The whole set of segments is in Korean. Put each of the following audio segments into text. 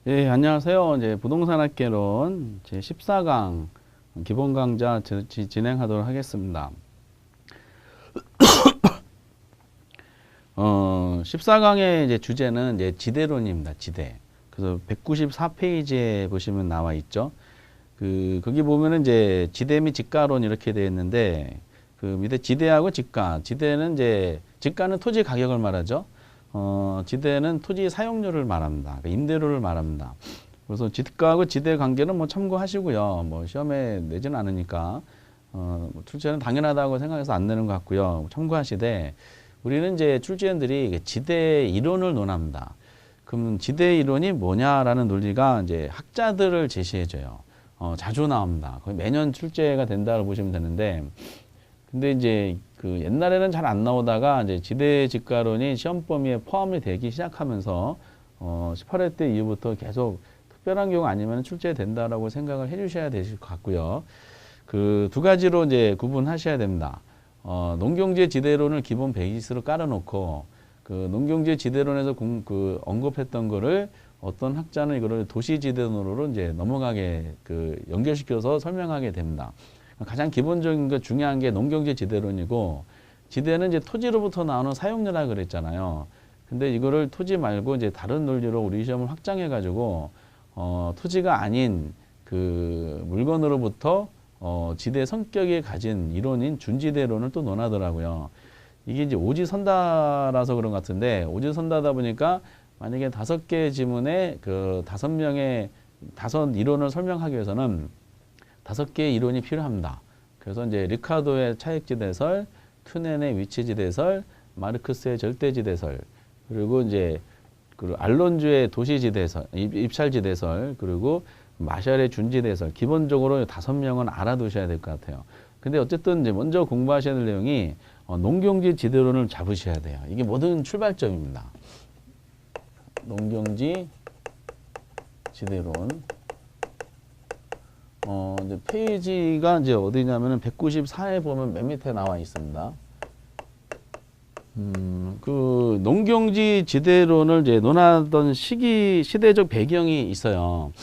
예, 안녕하세요. 이제 부동산학개론 제 14강 기본 강좌 진행하도록 하겠습니다. 14강의 이제 주제는 이제 지대론입니다. 지대. 그래서 194페이지에 보시면 나와 있죠. 거기 보면은 이제 지대 및 지가론 이렇게 되어 있는데, 그 밑에 지대하고 지가. 지대는 이제, 지가는 토지 가격을 말하죠. 지대는 토지 사용료를 말합니다. 그러니까 임대료를 말합니다. 그래서 지가하고 지대 관계는 뭐 참고하시고요. 뭐 시험에 내지는 않으니까, 뭐 출제는 당연하다고 생각해서 안 내는 것 같고요. 참고하시되, 우리는 이제 출제원들이 지대 이론을 논합니다. 그럼 지대 이론이 뭐냐라는 논리가 이제 학자들을 제시해줘요. 자주 나옵니다. 거의 매년 출제가 된다고 보시면 되는데, 근데 이제 그 옛날에는 잘 안 나오다가 이제 지대 지가론이 시험 범위에 포함이 되기 시작하면서 18회 때 이후부터 계속 특별한 경우 아니면 출제된다라고 생각을 해주셔야 되실 것 같고요. 그 두 가지로 이제 구분하셔야 됩니다. 농경지 지대론을 기본 베이스로 깔아놓고 그 농경지 지대론에서 언급했던 거를 어떤 학자는 이거를 도시지대론으로 이제 넘어가게 연결시켜서 설명하게 됩니다. 가장 기본적인 거 중요한 게 농경지 지대론이고, 지대는 이제 토지로부터 나오는 사용료라 그랬잖아요. 근데 이거를 토지 말고 이제 다른 논리로 우리 시험을 확장해 가지고 토지가 아닌 그 물건으로부터 지대 성격이 가진 이론인 준지대론을 또 논하더라고요. 이게 이제 오지선다라서 그런 것 같은데, 오지선다다 보니까 만약에 5개 지문에 그 5명의 5 이론을 설명하기 위해서는 5개의 이론이 필요합니다. 그래서 이제 리카도의 차액지대설, 튜넨의 위치지대설, 마르크스의 절대지대설, 그리고 이제 그 알론주의 도시지대설, 입찰지대설, 그리고 마샬의 준지대설, 기본적으로 5명은 알아두셔야 될 것 같아요. 근데 어쨌든 이제 먼저 공부하셔야 될 내용이 농경지 지대론을 잡으셔야 돼요. 이게 모든 출발점입니다. 농경지 지대론. 이제 페이지가 이제 어디냐면은 194에 보면 맨 밑에 나와 있습니다. 그 농경지 지대론을 이제 논하던 시대적 배경이 있어요.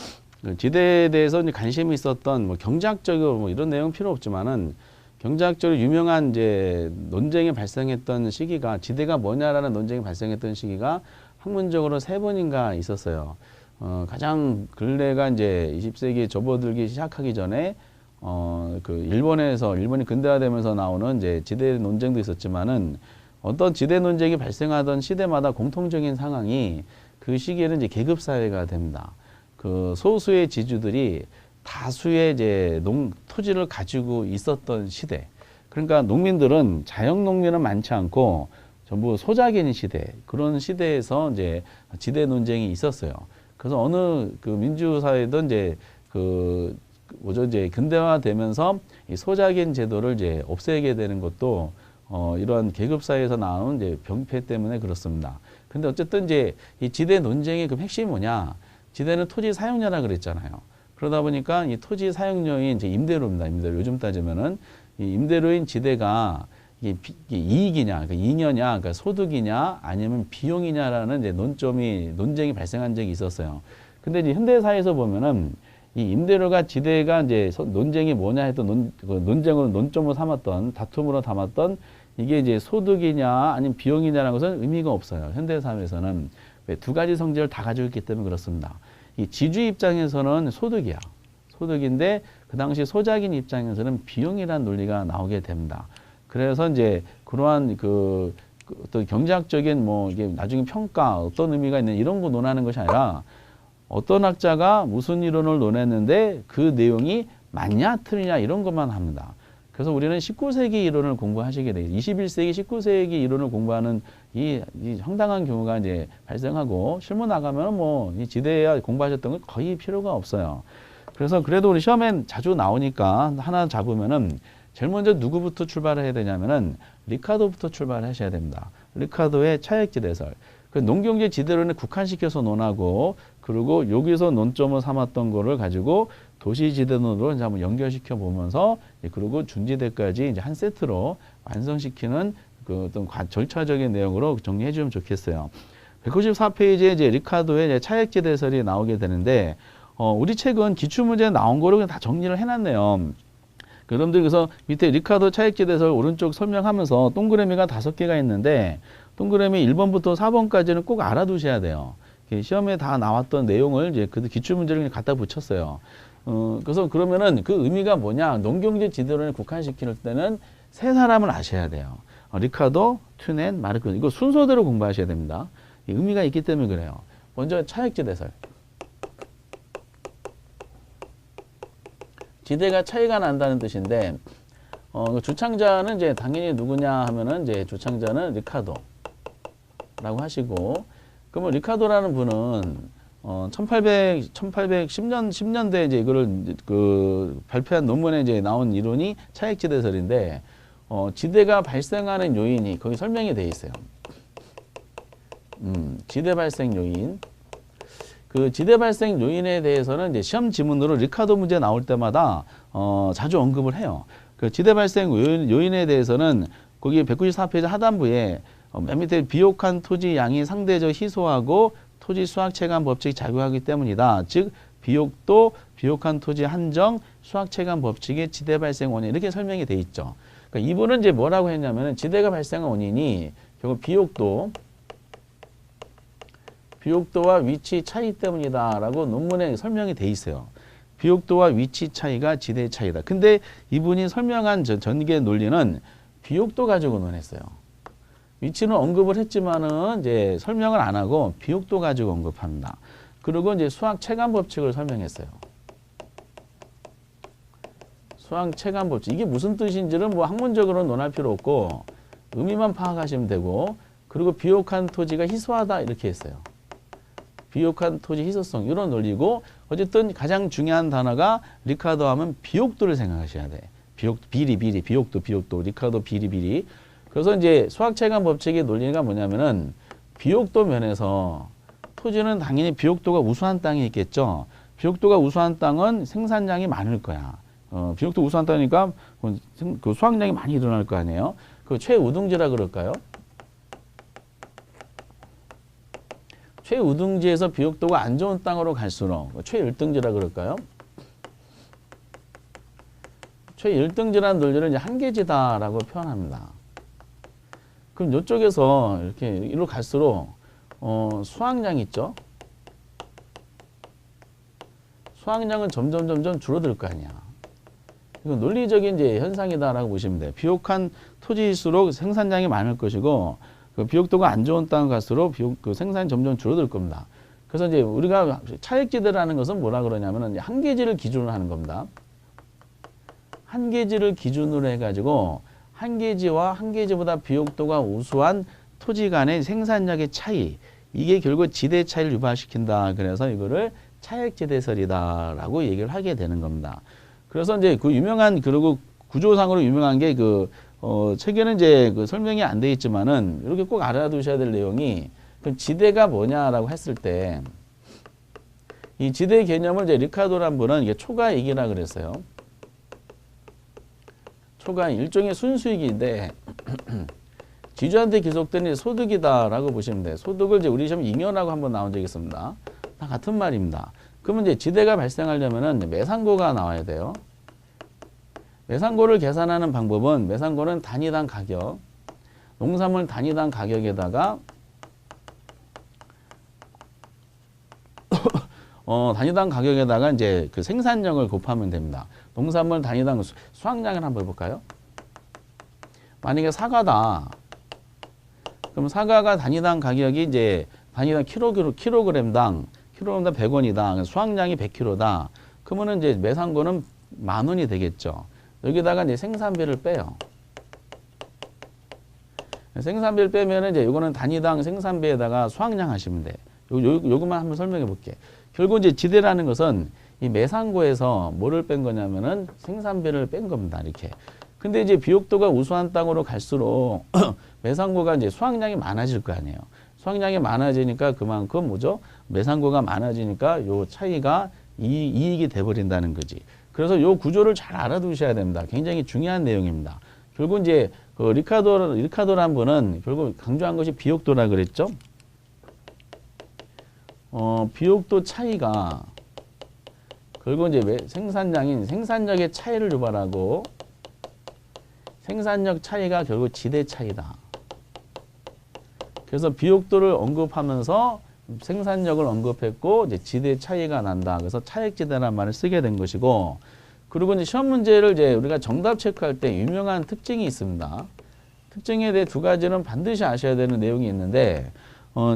그 지대에 대해서 이제 관심이 있었던 뭐 경제학적으로 뭐 이런 내용 필요 없지만은 경제학적으로 유명한 이제 논쟁이 발생했던 시기가, 지대가 뭐냐라는 논쟁이 발생했던 시기가 학문적으로 3번인가 있었어요. 가장 근래가 이제 20세기 접어들기 시작하기 전에 일본이 근대화되면서 나오는 이제 지대 논쟁도 있었지만은, 어떤 지대 논쟁이 발생하던 시대마다 공통적인 상황이 그 시기에는 이제 계급 사회가 됩니다. 그 소수의 지주들이 다수의 이제 토지를 가지고 있었던 시대. 그러니까 농민들은 자영 농민은 많지 않고 전부 소작인 시대, 그런 시대에서 이제 지대 논쟁이 있었어요. 그래서 어느 그 민주사회든 이제 이제 근대화되면서 이 소작인 제도를 이제 없애게 되는 것도 이러한 계급사회에서 나오는 이제 병폐 때문에 그렇습니다. 근데 어쨌든 이제 이 지대 논쟁의 그 핵심이 뭐냐? 지대는 토지 사용료라 그랬잖아요. 그러다 보니까 이 토지 사용료인 이제 임대료입니다. 임대료. 요즘 따지면은 이 임대료인 지대가 이게 이익이냐, 그러니까 잉여냐, 그러니까 소득이냐, 아니면 비용이냐라는 이제 논쟁이 발생한 적이 있었어요. 근데 이제 현대사회에서 보면은 이 임대료가 지대가 이제 논쟁이 뭐냐 했던 논쟁으로 논점으로 삼았던, 다툼으로 담았던 이게 이제 소득이냐, 아니면 비용이냐라는 것은 의미가 없어요. 현대사회에서는. 왜? 2가지 성질을 다 가지고 있기 때문에 그렇습니다. 이 지주 입장에서는 소득이야. 소득인데 그 당시 소작인 입장에서는 비용이라는 논리가 나오게 됩니다. 그래서 이제 그러한 어떤 경제학적인 뭐 이게 나중에 평가 어떤 의미가 있는 이런 거 논하는 것이 아니라, 어떤 학자가 무슨 이론을 논했는데 그 내용이 맞냐 틀리냐 이런 것만 합니다. 그래서 우리는 19세기 이론을 공부하시게 돼요. 21세기 19세기 이론을 공부하는 이 황당한 경우가 이제 발생하고, 실무 나가면 뭐 이 지대야 공부하셨던 건 거의 필요가 없어요. 그래서 그래도 우리 시험엔 자주 나오니까 하나 잡으면은 제일 먼저 누구부터 출발을 해야 되냐면은 리카도부터 출발하셔야 됩니다. 리카도의 차액지대설. 그 농경지 지대론에 국한시켜서 논하고, 그리고 여기서 논점을 삼았던 거를 가지고 도시지대론으로 이제 한번 연결시켜 보면서, 그리고 준지대까지 이제 한 세트로 완성시키는 그 어떤 절차적인 내용으로 정리해 주면 좋겠어요. 194페이지에 이제 리카도의 이제 차액지 대설이 나오게 되는데, 우리 책은 기출문제 나온 거로 그냥 다 정리를 해놨네요. 여러분들 그래서 밑에 리카도 차액지 대설 오른쪽 설명하면서 동그라미가 5개가 있는데, 동그라미 1번부터 4번까지는 꼭 알아두셔야 돼요. 시험에 다 나왔던 내용을 이제 그 기출문제를 그냥 갖다 붙였어요. 그래서 그러면은 그 의미가 뭐냐? 농경제 지대론에 국한시킬 때는 세 사람을 아셔야 돼요. 리카도, 튜넨, 마르크. 이거 순서대로 공부하셔야 됩니다. 의미가 있기 때문에 그래요. 먼저 차액지 대설. 지대가 차이가 난다는 뜻인데, 주창자는 이제 당연히 누구냐 하면은 이제 주창자는 리카도라고 하시고, 그러면 리카도라는 분은 1810년대에 이제 이거를 발표한 논문에 이제 나온 이론이 차액지 대설인데, 지대가 발생하는 요인이 거기 설명이 돼 있어요. 지대 발생 요인. 그 지대 발생 요인에 대해서는 이제 시험 지문으로 리카도 문제 나올 때마다 자주 언급을 해요. 그 지대 발생 요인에 대해서는 거기 194페이지 하단부에 맨 밑에 비옥한 토지 양이 상대적 희소하고 토지 수확 체감 법칙이 작용하기 때문이다. 즉 비옥도 비옥한 토지 한정 수확 체감 법칙의 지대 발생 원인 이렇게 설명이 돼 있죠. 그러니까 이분은 이제 뭐라고 했냐면은 지대가 발생한 원인이 결국 비옥도와 위치 차이 때문이다라고 논문에 설명이 돼 있어요. 비옥도와 위치 차이가 지대 차이다. 근데 이분이 설명한 전개 논리는 비옥도 가지고 논했어요. 위치는 언급을 했지만은 이제 설명을 안 하고 비옥도 가지고 언급합니다. 그리고 이제 수학 체감 법칙을 설명했어요. 수학 체감 법칙. 이게 무슨 뜻인지는 뭐 학문적으로 논할 필요 없고 의미만 파악하시면 되고, 그리고 비옥한 토지가 희소하다 이렇게 했어요. 비옥한 토지 희소성 이런 논리고, 어쨌든 가장 중요한 단어가 리카도 하면 비옥도를 생각하셔야 돼. 비리 비옥도 리카도 비리. 그래서 이제 수학 체감 법칙의 논리가 뭐냐면은 비옥도 면에서 토지는 당연히 비옥도가 우수한 땅이 있겠죠. 비옥도가 우수한 땅은 생산량이 많을 거야. 비옥도 우수한 땅이니까 그 수확량이 많이 일어날 거 아니에요. 그 최우등지라 그럴까요? 최우등지에서 비옥도가 안 좋은 땅으로 갈수록 최일등지라 그럴까요? 최일등지라는 논리를 이제 한계지다라고 표현합니다. 그럼 이쪽에서 이렇게 이리로 갈수록 수확량 있죠? 수확량은 점점 줄어들 거 아니야. 이건 논리적인 이제 현상이다라고 보시면 돼요. 비옥한 토지일수록 생산량이 많을 것이고, 그 비옥도가 안 좋은 땅 갈수록 그 생산이 점점 줄어들 겁니다. 그래서 이제 우리가 차액지대라는 것은 뭐라 그러냐면은 한계지를 기준으로 하는 겁니다. 한계지를 기준으로 해가지고 한계지와 한계지보다 비옥도가 우수한 토지 간의 생산량의 차이, 이게 결국 지대 차이를 유발시킨다. 그래서 이거를 차액지대설이다라고 얘기를 하게 되는 겁니다. 그래서 이제 그 유명한, 그리고 구조상으로 유명한 게 책에는 이제 그 설명이 안 돼 있지만은 이렇게 꼭 알아두셔야 될 내용이, 그럼 지대가 뭐냐라고 했을 때, 이 지대 개념을 이제 리카도란 분은 이게 초과이익이라 그랬어요. 초과이익, 일종의 순수익인데 지주한테 기속되는 소득이다라고 보시면 돼요. 소득을 이제 우리 시험 잉여라고 한번 나온 적이 있습니다. 다 같은 말입니다. 그러면 이제 지대가 발생하려면은 매상고가 나와야 돼요. 매상고를 계산하는 방법은, 매상고는 단위당 가격, 농산물 단위당 가격에다가 단위당 가격에다가 이제 그 생산량을 곱하면 됩니다. 농산물 단위당 수확량을 한번 볼까요? 만약에 사과다. 그럼 사과가 단위당 가격이 이제 단위당 킬로그램당 100원이다. 수확량이 100kg다. 그러면은 이제 매상고는 10,000원이 되겠죠. 여기다가 이제 생산비를 빼요. 생산비를 빼면은 이제 이거는 단위당 생산비에다가 수확량 하시면 돼. 요것만 한번 설명해 볼게. 결국 이제 지대라는 것은 이 매상고에서 뭐를 뺀 거냐면은 생산비를 뺀 겁니다. 이렇게. 근데 이제 비옥도가 우수한 땅으로 갈수록 매상고가 이제 수확량이 많아질 거 아니에요. 수확량이 많아지니까 그만큼 뭐죠? 매상고가 많아지니까 요 차이가 이익이 돼버린다는 거지. 그래서 요 구조를 잘 알아두셔야 됩니다. 굉장히 중요한 내용입니다. 결국 이제 그 리카도란 분은 결국 강조한 것이 비옥도라 그랬죠. 비옥도 차이가 그리고 이제 생산량인 생산력의 차이를 유발하고 생산력 차이가 결국 지대 차이다. 그래서 비옥도를 언급하면서 생산력을 언급했고 이제 지대 차이가 난다. 그래서 차액지대라는 말을 쓰게 된 것이고, 그리고 이제 시험 문제를 이제 우리가 정답 체크할 때 유명한 특징이 있습니다. 특징에 대해 두 가지는 반드시 아셔야 되는 내용이 있는데,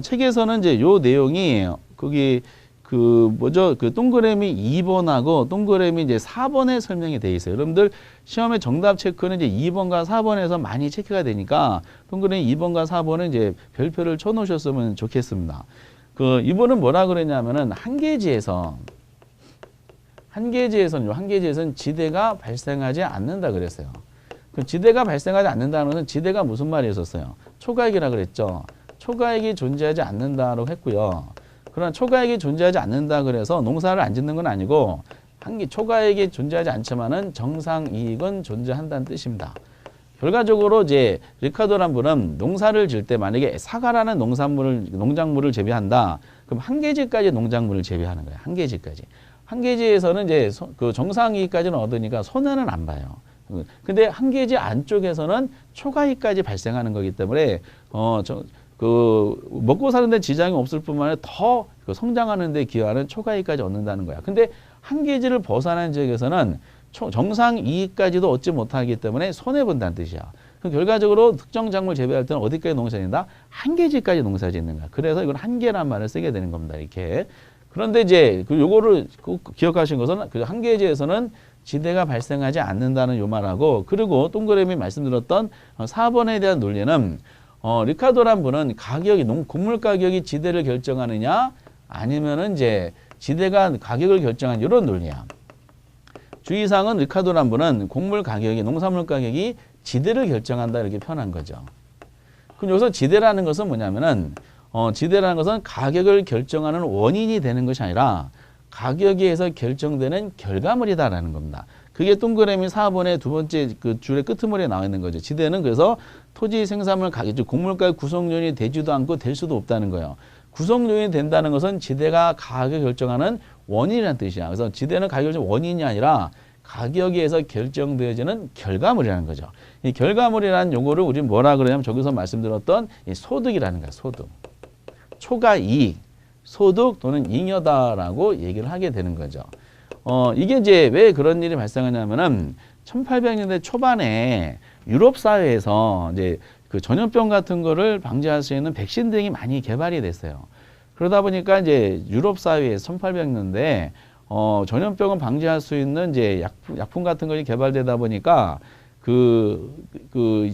책에서는 이제 요 내용이 거기 그 동그라미 2번하고 동그라미 이제 4번에 설명이 돼 있어요. 여러분들 시험의 정답 체크는 이제 2번과 4번에서 많이 체크가 되니까 동그라미 2번과 4번은 이제 별표를 쳐 놓으셨으면 좋겠습니다. 이번은 뭐라 그랬냐면은 한계지에서는 지대가 발생하지 않는다 그랬어요. 그 지대가 발생하지 않는다는 것은 지대가 무슨 말이었었어요? 초가액이라 그랬죠. 초가액이 존재하지 않는다라고 했고요. 그러나 초가액이 존재하지 않는다 그래서 농사를 안 짓는 건 아니고 초가액이 존재하지 않지만은 정상이익은 존재한다는 뜻입니다. 결과적으로 이제 리카도란 분은 농사를 지을 때 만약에 사과라는 농작물을 재배한다. 그럼 한 계지까지 농작물을 재배하는 거예요. 한 계지까지. 한 계지에서는 이제 그 정상이익까지는 얻으니까 손해는 안 봐요. 근데 한 계지 안쪽에서는 초과이익까지 발생하는 거기 때문에 먹고 사는데 지장이 없을 뿐만 아니라 더 성장하는 데 기여하는 초과이익까지 얻는다는 거야. 근데 한 계지를 벗어난 지역에서는 정상 이익까지도 얻지 못하기 때문에 손해본다는 뜻이야. 그럼 결과적으로 특정 작물 재배할 때는 어디까지 농사 짓는다? 한 계지까지 농사 짓는 거야. 그래서 이건 한계란 말을 쓰게 되는 겁니다. 이렇게. 그런데 이제 요거를 기억하신 것은 한 계지에서는 지대가 발생하지 않는다는 요 말하고, 그리고 동그라미 말씀드렸던 4번에 대한 논리는 리카도란 분은 곡물 가격이 지대를 결정하느냐 아니면은 이제 지대가 가격을 결정한 이런 논리야. 주의사항은 리카도란 분은 농산물 가격이 지대를 결정한다 이렇게 표현한 거죠. 그럼 여기서 지대라는 것은 뭐냐면은 지대라는 것은 가격을 결정하는 원인이 되는 것이 아니라 가격에 의해서 결정되는 결과물이다라는 겁니다. 그게 동그라미 4번의 두 번째 그 줄의 끄트머리에 나와 있는 거죠. 지대는 그래서 토지 생산물 가격, 즉 곡물가의 구성요인이 되지도 않고 될 수도 없다는 거예요. 구성요인이 된다는 것은 지대가 가격을 결정하는 원인이라는 뜻이야. 그래서 지대는 가격을 결정하는 원인이 아니라 가격에 의해서 결정되어지는 결과물이라는 거죠. 이 결과물이라는 용어를 우리는 뭐라 그러냐면 저기서 말씀드렸던 이 소득이라는 거야. 소득. 초과이익, 소득 또는 잉여다라고 얘기를 하게 되는 거죠. 이게 이제 왜 그런 일이 발생하냐면은 1800년대 초반에 유럽 사회에서 이제 그 전염병 같은 거를 방지할 수 있는 백신 등이 많이 개발이 됐어요. 그러다 보니까 이제 유럽 사회에서 1800년대에 전염병을 방지할 수 있는 이제 약품 같은 것이 개발되다 보니까 그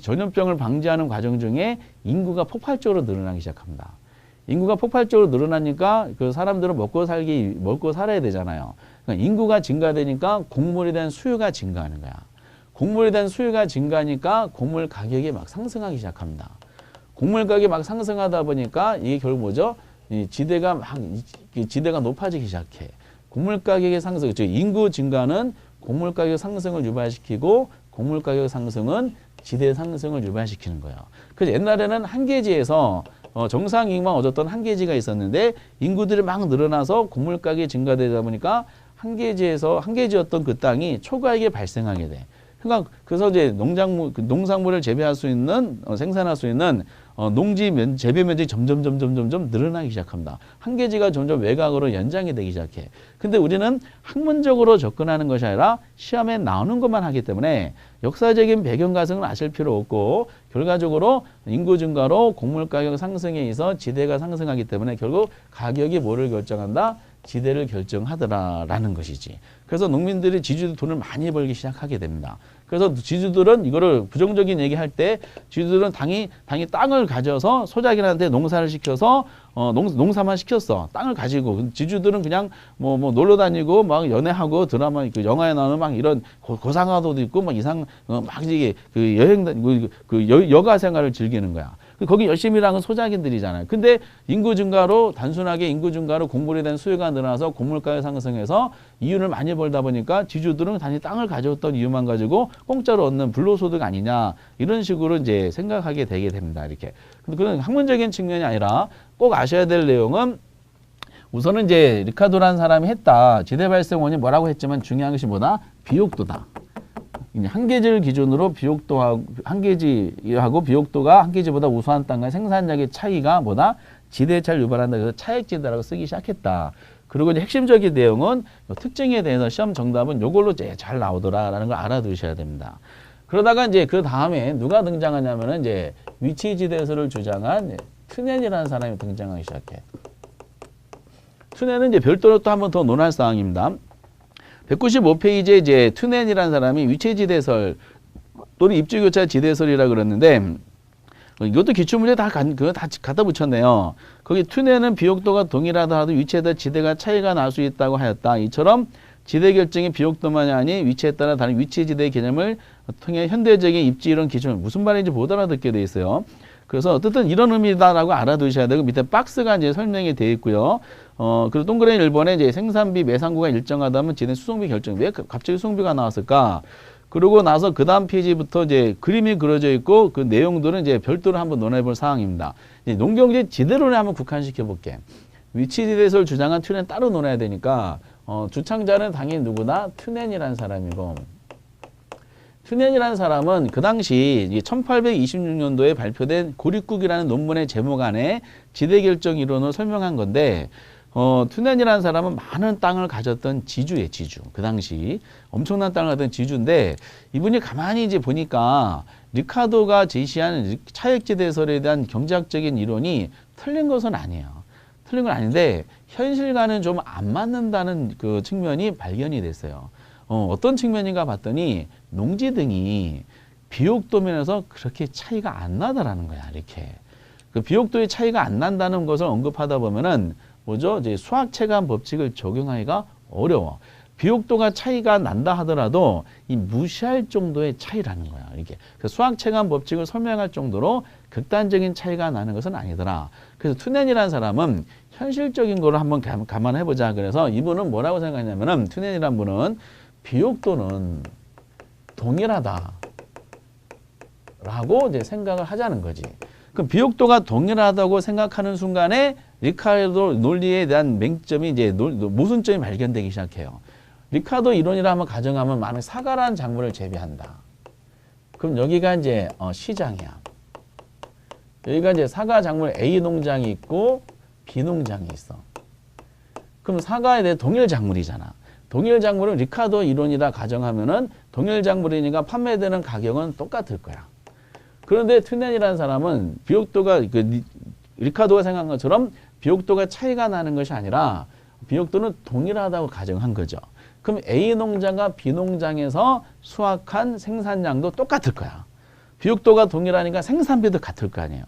전염병을 방지하는 과정 중에 인구가 폭발적으로 늘어나기 시작합니다. 인구가 폭발적으로 늘어나니까 그 사람들은 먹고 살아야 되잖아요. 그러니까 인구가 증가되니까 곡물에 대한 수요가 증가하는 거야. 곡물에 대한 수요가 증가하니까 곡물 가격이 막 상승하기 시작합니다. 곡물 가격이 막 상승하다 보니까 이게 결국 뭐죠? 이 지대가 높아지기 시작해. 곡물 가격의 상승, 즉 인구 증가는 곡물 가격 상승을 유발시키고 곡물 가격 상승은 지대 상승을 유발시키는 거예요. 그래서 옛날에는 한 계지에서 정상 이익만 얻었던 한 계지가 있었는데 인구들이 막 늘어나서 곡물 가격이 증가되다 보니까 한 계지였던 그 땅이 초과이익이 발생하게 돼. 그러니까 그래서 이제 농작물을 재배할 수 있는 생산할 수 있는 농지 재배 면적이 점점 늘어나기 시작합니다. 한 계지가 점점 외곽으로 연장이 되기 시작해. 근데 우리는 학문적으로 접근하는 것이 아니라 시험에 나오는 것만 하기 때문에 역사적인 배경 가설은 아실 필요 없고, 결과적으로 인구 증가로 곡물 가격 상승에 의해서 지대가 상승하기 때문에 결국 가격이 뭐를 결정한다? 지대를 결정하더라라는 것이지. 그래서 농민들이 지주들 돈을 많이 벌기 시작하게 됩니다. 그래서 지주들은 이거를 부정적인 얘기할 때 지주들은 당이 땅을 가져서 소작인한테 농사를 시켜서 농사만 시켰어. 땅을 가지고 지주들은 그냥 뭐 놀러 다니고 막 연애하고 드라마 그 영화에 나오는 막 이런 고상화도도 있고 막 막 이게 그 여가 생활을 즐기는 거야. 거기 열심히 일하는 건 소작인들이잖아요. 근데 단순하게 인구 증가로 곡물에 대한 수요가 늘어나서 곡물 가격 상승해서 이윤을 많이 벌다 보니까 지주들은 단지 땅을 가져왔던 이유만 가지고 공짜로 얻는 불로소득 아니냐, 이런 식으로 이제 생각하게 되게 됩니다. 이렇게. 근데 그런 학문적인 측면이 아니라 꼭 아셔야 될 내용은 우선은 이제 리카도라는 사람이 했다. 지대 발생 원인 뭐라고 했지만 중요한 것이 뭐다? 비옥도다. 한계지를 기준으로 비옥도하고 한계지하고 비옥도가 한계지보다 우수한 땅과의 생산량의 차이가 뭐다? 지대의 차이를 유발한다. 그래서 차액지대라고 쓰기 시작했다. 그리고 이제 핵심적인 내용은 특징에 대해서 시험 정답은 요걸로 잘 나오더라라는 걸 알아두셔야 됩니다. 그러다가 이제 그 다음에 누가 등장하냐면은 이제 위치지대설을 주장한 튜넨이라는 사람이 등장하기 시작해. 튜넨은 이제 별도로 또 한 번 더 논할 사항입니다. 195페이지에 이제 튜넨이라는 사람이 위치지대설 또는 입지교차 지대설이라 그랬는데 이것도 기출문제 다 갖다 붙였네요. 거기 튜넨은 비옥도가 동일하다 하도 위치에 따라 지대가 차이가 날 수 있다고 하였다. 이처럼 지대 결정이 비옥도만이 아닌 위치에 따라 다른 위치지대의 개념을 통해 현대적인 입지 이론 기준을 무슨 말인지 못 알아듣게 돼 있어요. 그래서 어쨌든 이런 의미다라고 알아두셔야 되고 밑에 박스가 이제 설명이 되어 있고요. 그리고 동그라미 1번에 이제 생산비 매상구가 일정하다면 지대 수송비 결정. 왜 갑자기 수송비가 나왔을까? 그러고 나서 그 다음 페이지부터 이제 그림이 그려져 있고 그 내용들은 이제 별도로 한번 논해 볼 사항입니다. 이제 농경지 지대론에 한번 국한시켜 볼게. 위치지대설 주장한 튜넨 따로 논해야 되니까 주창자는 당연히 누구나 튜넨이라는 사람이고 튜넨이라는 사람은 그 당시 1826년도에 발표된 고립국이라는 논문의 제목 안에 지대결정 이론을 설명한 건데 튜넨이라는 사람은 많은 땅을 가졌던 지주예요, 지주. 그 당시 엄청난 땅을 가졌던 지주인데 이분이 가만히 이제 보니까 리카도가 제시한 차액지대설에 대한 경제학적인 이론이 틀린 것은 아니에요. 틀린 건 아닌데 현실과는 좀 안 맞는다는 그 측면이 발견이 됐어요. 어떤 측면인가 봤더니 농지 등이 비옥도면에서 그렇게 차이가 안 나더라는 거야, 이렇게. 그 비옥도의 차이가 안 난다는 것을 언급하다 보면은 뭐죠? 이제 수학 체감 법칙을 적용하기가 어려워. 비옥도가 차이가 난다 하더라도 이 무시할 정도의 차이라는 거야, 이게. 그래서 수학 체감 법칙을 설명할 정도로 극단적인 차이가 나는 것은 아니더라. 그래서 튜넨이라는 사람은 현실적인 거를 한번 감안해 보자. 그래서 이분은 뭐라고 생각하냐면은 튜넨이라는 분은 비옥도는 동일하다 라고 이제 생각을 하자는 거지. 그럼 비옥도가 동일하다고 생각하는 순간에 리카도 논리에 대한 맹점이 이제 모순점이 발견되기 시작해요. 리카도 이론이라 한번 가정하면 만약 사과라는 작물을 재배한다. 그럼 여기가 이제 시장이야. 여기가 이제 사과 작물 A 농장이 있고 B 농장이 있어. 그럼 사과에 대해 동일 작물이잖아. 동일 작물은 리카도 이론이라 가정하면은 동일 작물이니까 판매되는 가격은 똑같을 거야. 그런데 튜넨이라는 사람은 비옥도가 리카도가 생각한 것처럼 비옥도가 차이가 나는 것이 아니라 비옥도는 동일하다고 가정한 거죠. 그럼 A 농장과 B 농장에서 수확한 생산량도 똑같을 거야. 비옥도가 동일하니까 생산비도 같을 거 아니에요.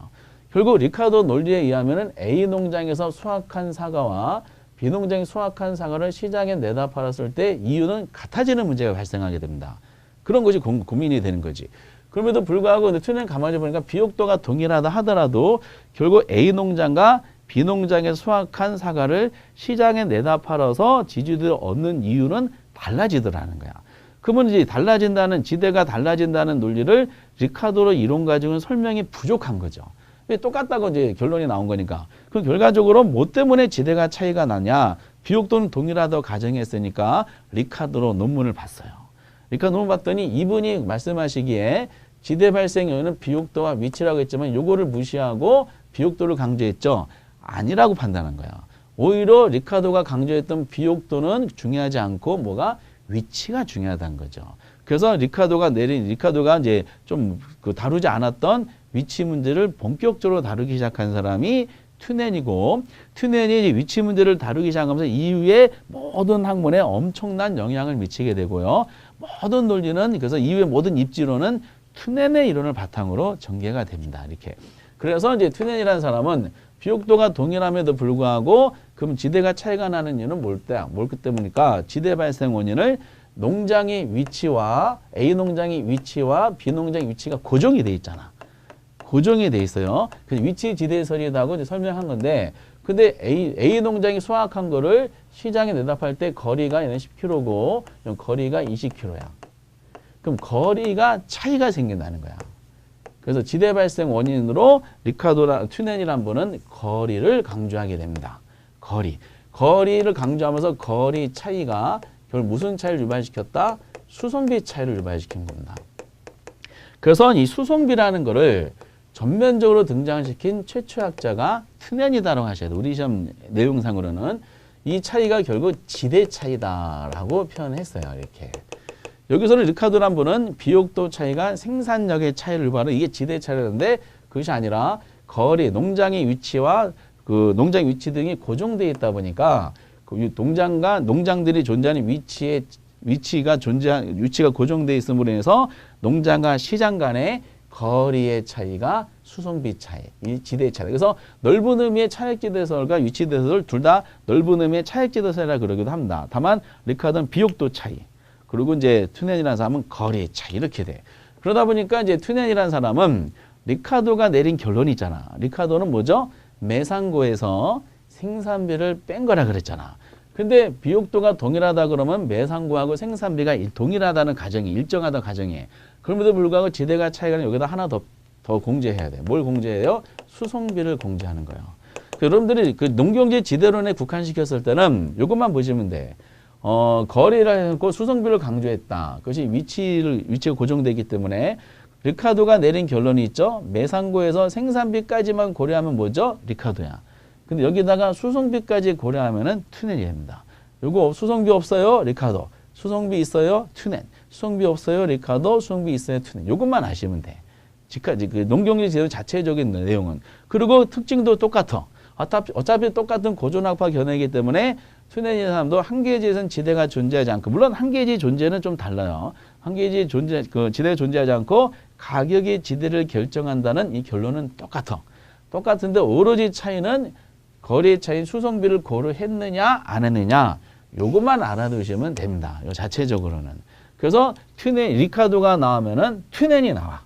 결국 리카도 논리에 의하면은 A 농장에서 수확한 사과와 B 농장이 수확한 사과를 시장에 내다 팔았을 때 이유는 같아지는 문제가 발생하게 됩니다. 그런 것이 고민이 되는 거지. 그럼에도 불구하고 튜넨 가만히 보니까 비옥도가 동일하다 하더라도 결국 A 농장과 B 농장에 수확한 사과를 시장에 내다 팔아서 지주들이 얻는 이유는 달라지더라는 거야. 그러면 이제 달라진다는 지대가 달라진다는 논리를 리카도로 이론 가지고는 설명이 부족한 거죠. 왜 똑같다고 이제 결론이 나온 거니까. 그럼 결과적으로 뭐 때문에 지대가 차이가 나냐? 비옥도는 동일하다고 가정했으니까 리카도로 논문을 봤어요. 리카도 논문 봤더니 이분이 말씀하시기에 지대 발생 요인은 비옥도와 위치라고 했지만 요거를 무시하고 비옥도를 강조했죠. 아니라고 판단한 거야. 오히려 리카도가 강조했던 비옥도는 중요하지 않고 뭐가 위치가 중요하다는 거죠. 그래서 리카도가 이제 좀 다루지 않았던 위치 문제를 본격적으로 다루기 시작한 사람이 튜넨이고, 튜넨이 위치 문제를 다루기 시작하면서 이후에 모든 학문에 엄청난 영향을 미치게 되고요. 모든 논리는 그래서 이후의 모든 입지론은 튜넨의 이론을 바탕으로 전개가 됩니다. 이렇게. 그래서 이제 튜넨이라는 사람은 비옥도가 동일함에도 불구하고 그럼 지대가 차이가 나는 이유는 뭘 때문일까? 지대 발생 원인을 농장의 위치와 A 농장의 위치와 B 농장의 위치가 고정이 돼 있잖아. 고정이 돼 있어요. 그래서 위치 지대설이라고 이제 설명한 건데, 근데 A 농장이 수확한 거를 시장에 내다 팔 때 거리가 얘는 10km고 거리가 20km야. 그럼 거리가 차이가 생긴다는 거야. 그래서 지대 발생 원인으로 튜넨이란 분은 거리를 강조하게 됩니다. 거리. 거리를 강조하면서 거리 차이가 결국 무슨 차이를 유발시켰다? 수송비 차이를 유발시킨 겁니다. 그래서 이 수송비라는 거를 전면적으로 등장시킨 최초의 학자가 트넨이다라고 하셔야 돼요. 우리 시험 내용상으로는 이 차이가 결국 지대 차이다라고 표현했어요. 이렇게. 여기서는 리카르도란 분은 비옥도 차이가 생산력의 차이를 유발하는 이게 지대 차이라는데 그것이 아니라 거리, 농장의 위치와 그 농장 위치 등이 고정되어 있다 보니까 그 농장과 농장들이 존재하는 위치가 고정되어 있음으로 인해서 농장과 시장 간의 거리의 차이가 수송비 차이, 이 지대의 차이. 그래서 넓은 의미의 차액지대설과 위치대설 둘 다 넓은 의미의 차액지대설이라 그러기도 합니다. 다만 리카르도는 비옥도 차이, 그리고 이제 튜넨이라는 사람은 거리의 차이 이렇게 돼. 그러다 보니까 이제 튜넨이라는 사람은 리카르도가 내린 결론이 있잖아. 리카르도는 뭐죠? 매상고에서 생산비를 뺀 거라 그랬잖아. 근데 비옥도가 동일하다 그러면 매상고하고 생산비가 동일하다는 가정이 일정하다는 가정이에요. 그럼에도 불구하고 지대가 차이가 여기다 하나 더 공제해야 돼. 뭘 공제해요? 수송비를 공제하는 거예요. 여러분들이 그 농경지 지대론에 국한시켰을 때는 이것만 보시면 돼. 거리를 해놓고 수송비를 강조했다. 그것이 위치가 고정되기 때문에 리카르도가 내린 결론이 있죠. 매상고에서 생산비까지만 고려하면 뭐죠? 리카르도야. 근데 여기다가 수송비까지 고려하면은 튜넨이 됩니다. 요거 수송비 없어요? 리카르도. 수송비 있어요? 튜넨. 수송비 없어요? 리카르도. 수송비 있어요? 튜넨. 요것만 아시면 돼. 지금까지 그 농경지 제도 자체적인 내용은. 그리고 특징도 똑같아. 어차피 똑같은 고존학파 견해이기 때문에 튜넨이라는 사람도 한계지에서는 지대가 존재하지 않고, 물론 한계지 존재는 좀 달라요. 한계지 지대가 존재하지 않고 가격이 지대를 결정한다는 이 결론은 똑같아. 똑같은데 오로지 차이는 거리의 차이 수송비를 고려했느냐 안 했느냐 요것만 알아두시면 됩니다. 요 자체적으로는. 그래서 리카르도가 나오면은 튜넨이 나와.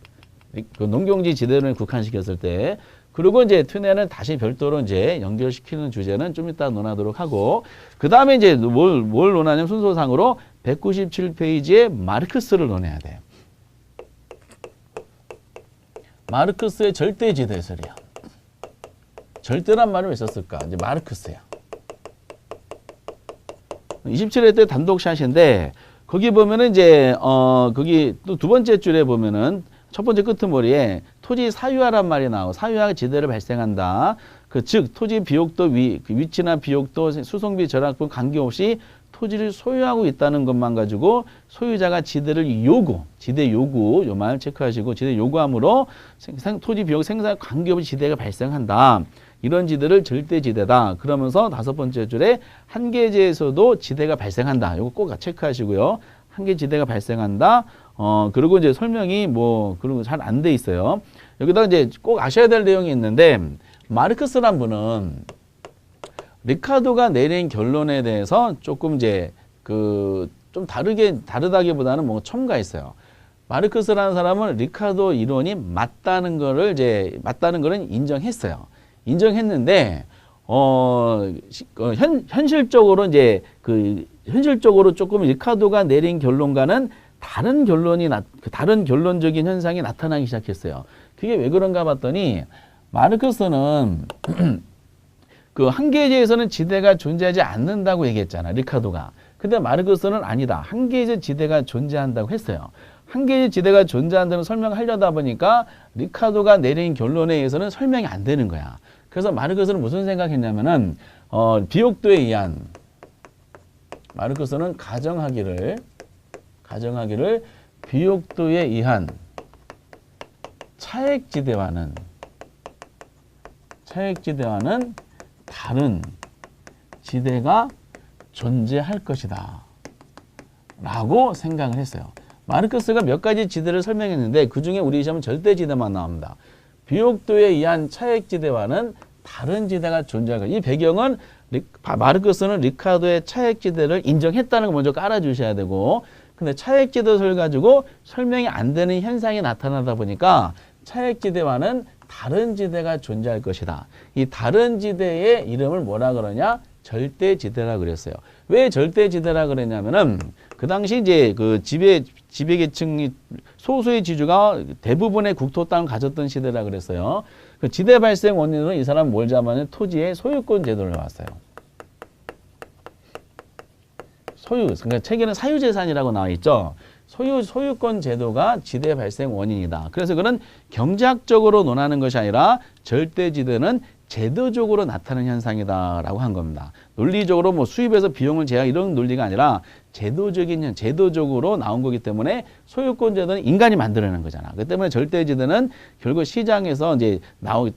그 농경지 지대를 국한시켰을 때. 그리고 이제 튜넨은 다시 별도로 이제 연결시키는 주제는 좀 이따 논하도록 하고, 그 다음에 이제 뭘 논하냐면 순서상으로 197페이지에 마르크스를 논해야 돼. 마르크스의 절대지대설이야. 절대란 말을 왜 썼을까? 이제 마르크스야. 27회 때 단독샷인데, 거기 보면은 이제, 거기 또 두 번째 줄에 보면은 첫 번째 끄트머리에 토지 사유화란 말이 나오고, 사유화가 지대를 발생한다. 즉, 토지 비옥도 위치나 비옥도 수송비 절약분 관계없이 토지를 소유하고 있다는 것만 가지고 소유자가 지대 요구, 요 말 체크하시고, 지대 요구함으로 토지 비옥 생산 관계없이 지대가 발생한다. 이런 지대를 절대지대다. 그러면서 다섯 번째 줄에 한계지에서도 지대가 발생한다. 요거 꼭 체크하시고요. 한계지대가 발생한다. 그리고 이제 설명이 그런 거 잘 안 돼 있어요. 여기다 이제 꼭 아셔야 될 내용이 있는데, 마르크스란 분은 리카르도가 내린 결론에 대해서 조금 이제 좀 다르다기보다는 뭔가 첨가했어요. 마르크스라는 사람은 리카르도 이론이 맞다는 거를 인정했어요. 인정했는데, 현실적으로 조금 리카르도가 내린 결론과는 다른 결론적인 현상이 나타나기 시작했어요. 그게 왜 그런가 봤더니, 마르크스는 그 한계지에서는 지대가 존재하지 않는다고 얘기했잖아, 리카르도가. 근데 마르크스는 아니다. 한계지 지대가 존재한다고 했어요. 한계지 지대가 존재한다는 설명을 하려다 보니까 리카르도가 내린 결론에 의해서는 설명이 안 되는 거야. 그래서 마르크스는 무슨 생각했냐면은, 비옥도에 의한, 마르크스는 가정하기를 비옥도에 의한 차액지대와는 다른 지대가 존재할 것이다 라고 생각을 했어요. 마르크스가 몇 가지 지대를 설명했는데 그 중에 우리 시험은 절대지대만 나옵니다. 비옥도에 의한 차액지대와는 다른 지대가 존재할 것이다. 이 배경은 마르크스는 리카르도의 차액지대를 인정했다는 걸 먼저 깔아주셔야 되고, 근데 차액지대를 가지고 설명이 안 되는 현상이 나타나다 보니까 차액지대와는 다른 지대가 존재할 것이다. 이 다른 지대의 이름을 뭐라 그러냐? 절대지대라 그랬어요. 왜 절대지대라 그랬냐면은 그 당시 이제 그 지배계층이 소수의 지주가 대부분의 국토 땅을 가졌던 시대라 그랬어요. 그 지대 발생 원인으로 이 사람은 뭘 잡았냐면 토지의 소유권 제도를 해왔어요. 소유, 그러니까 책에는 사유재산이라고 나와 있죠. 소유권 제도가 지대 발생 원인이다. 그래서 그는 경제학적으로 논하는 것이 아니라 절대지대는 제도적으로 나타나는 현상이다라고 한 겁니다. 논리적으로 뭐 수입에서 비용을 제한 이런 논리가 아니라 제도적으로 나온 거기 때문에 소유권 제도는 인간이 만들어낸 거잖아. 그 때문에 절대지대는 결국 시장에서 이제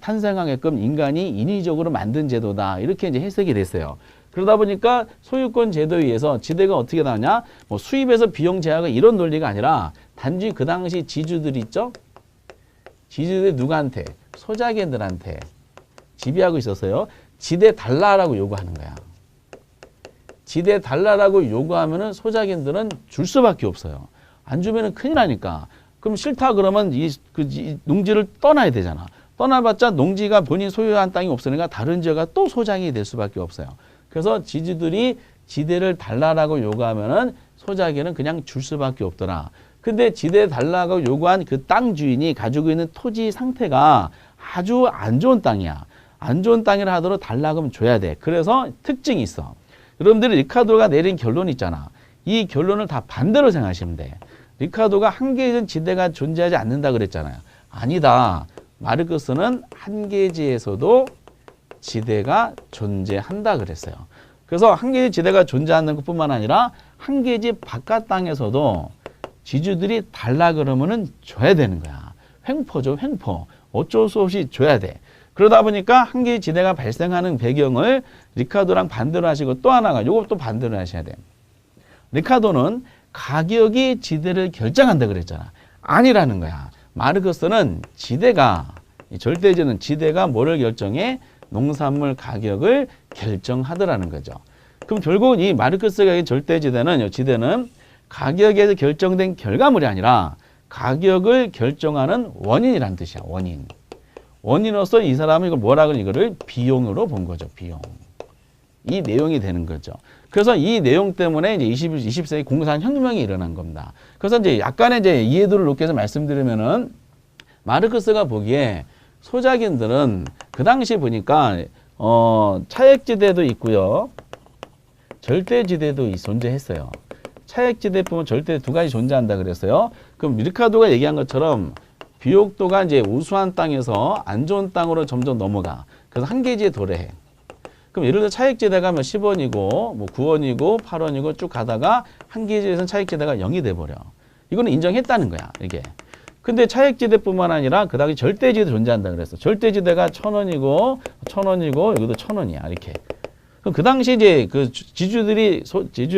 탄생하게끔 인간이 인위적으로 만든 제도다. 이렇게 이제 해석이 됐어요. 그러다 보니까 소유권 제도에 의해서 지대가 어떻게 나오냐? 뭐 수입에서 비용 제약은 이런 논리가 아니라 단지 그 당시 지주들이 있죠? 지주들이 누구한테? 소작인들한테 지배하고 있었어요. 지대 달라라고 요구하는 거야. 지대 달라라고 요구하면은 소작인들은 줄 수밖에 없어요. 안 주면은 큰일 나니까. 그럼 싫다 그러면 이 농지를 떠나야 되잖아. 떠나봤자 농지가 본인 소유한 땅이 없으니까 다른 지역가 또 소장이 될 수밖에 없어요. 그래서 지주들이 지대를 달라라고 요구하면은 소작인은 그냥 줄 수밖에 없더라. 근데 지대 달라고 요구한 그 땅 주인이 가지고 있는 토지 상태가 아주 안 좋은 땅이야. 안 좋은 땅이라 하더라도 달라고 하면 줘야 돼. 그래서 특징이 있어. 여러분들이 리카르도가 내린 결론 있잖아. 이 결론을 다 반대로 생각하시면 돼. 리카르도가 한계에는 지대가 존재하지 않는다 그랬잖아요. 아니다. 마르크스는 한계지에서도 지대가 존재한다 그랬어요. 그래서 한계지 지대가 존재하는 것뿐만 아니라 한계지 바깥 땅에서도 지주들이 달라 그러면은 줘야 되는 거야. 횡포죠, 횡포. 어쩔 수 없이 줘야 돼. 그러다 보니까 한계지 지대가 발생하는 배경을 리카르도랑 반대로 하시고 또 하나가 요것도 반대로 하셔야 돼. 리카르도는 가격이 지대를 결정한다 그랬잖아. 아니라는 거야. 마르크스는 지대가 절대지는 지대가 뭐를 결정해? 농산물 가격을 결정하더라는 거죠. 그럼 결국 이 마르크스가 절대지대는 지대는 가격에서 결정된 결과물이 아니라 가격을 결정하는 원인이라는 뜻이야. 원인. 원인으로서 이 사람은 이걸 뭐라고 이거를 비용으로 본 거죠. 비용. 이 내용이 되는 거죠. 그래서 이 내용 때문에 이제 20세기 공산혁명이 일어난 겁니다. 그래서 이제 약간의 이제 이해도를 높게 해서 말씀드리면은 마르크스가 보기에 소작인들은 그 당시 보니까 차액지대도 있고요. 절대지대도 존재했어요. 차액지대 보면 절대 두 가지 존재한다 그랬어요. 그럼 리카르도가 얘기한 것처럼 비옥도가 이제 우수한 땅에서 안 좋은 땅으로 점점 넘어가. 그래서 한계지에 도래해. 그럼 예를 들어 차액지대가 뭐 10원이고 뭐 9원이고 8원이고 쭉 가다가 한계지에서는 차액지대가 0이 돼버려. 이거는 인정했다는 거야. 이게. 근데 차액지대뿐만 아니라 그 당시 절대지대도 존재한다 그랬어. 절대지대가 1,000원이고 1,000원이고 여기도 1,000원이야. 이렇게. 그럼 그 당시 이제 그 지주들이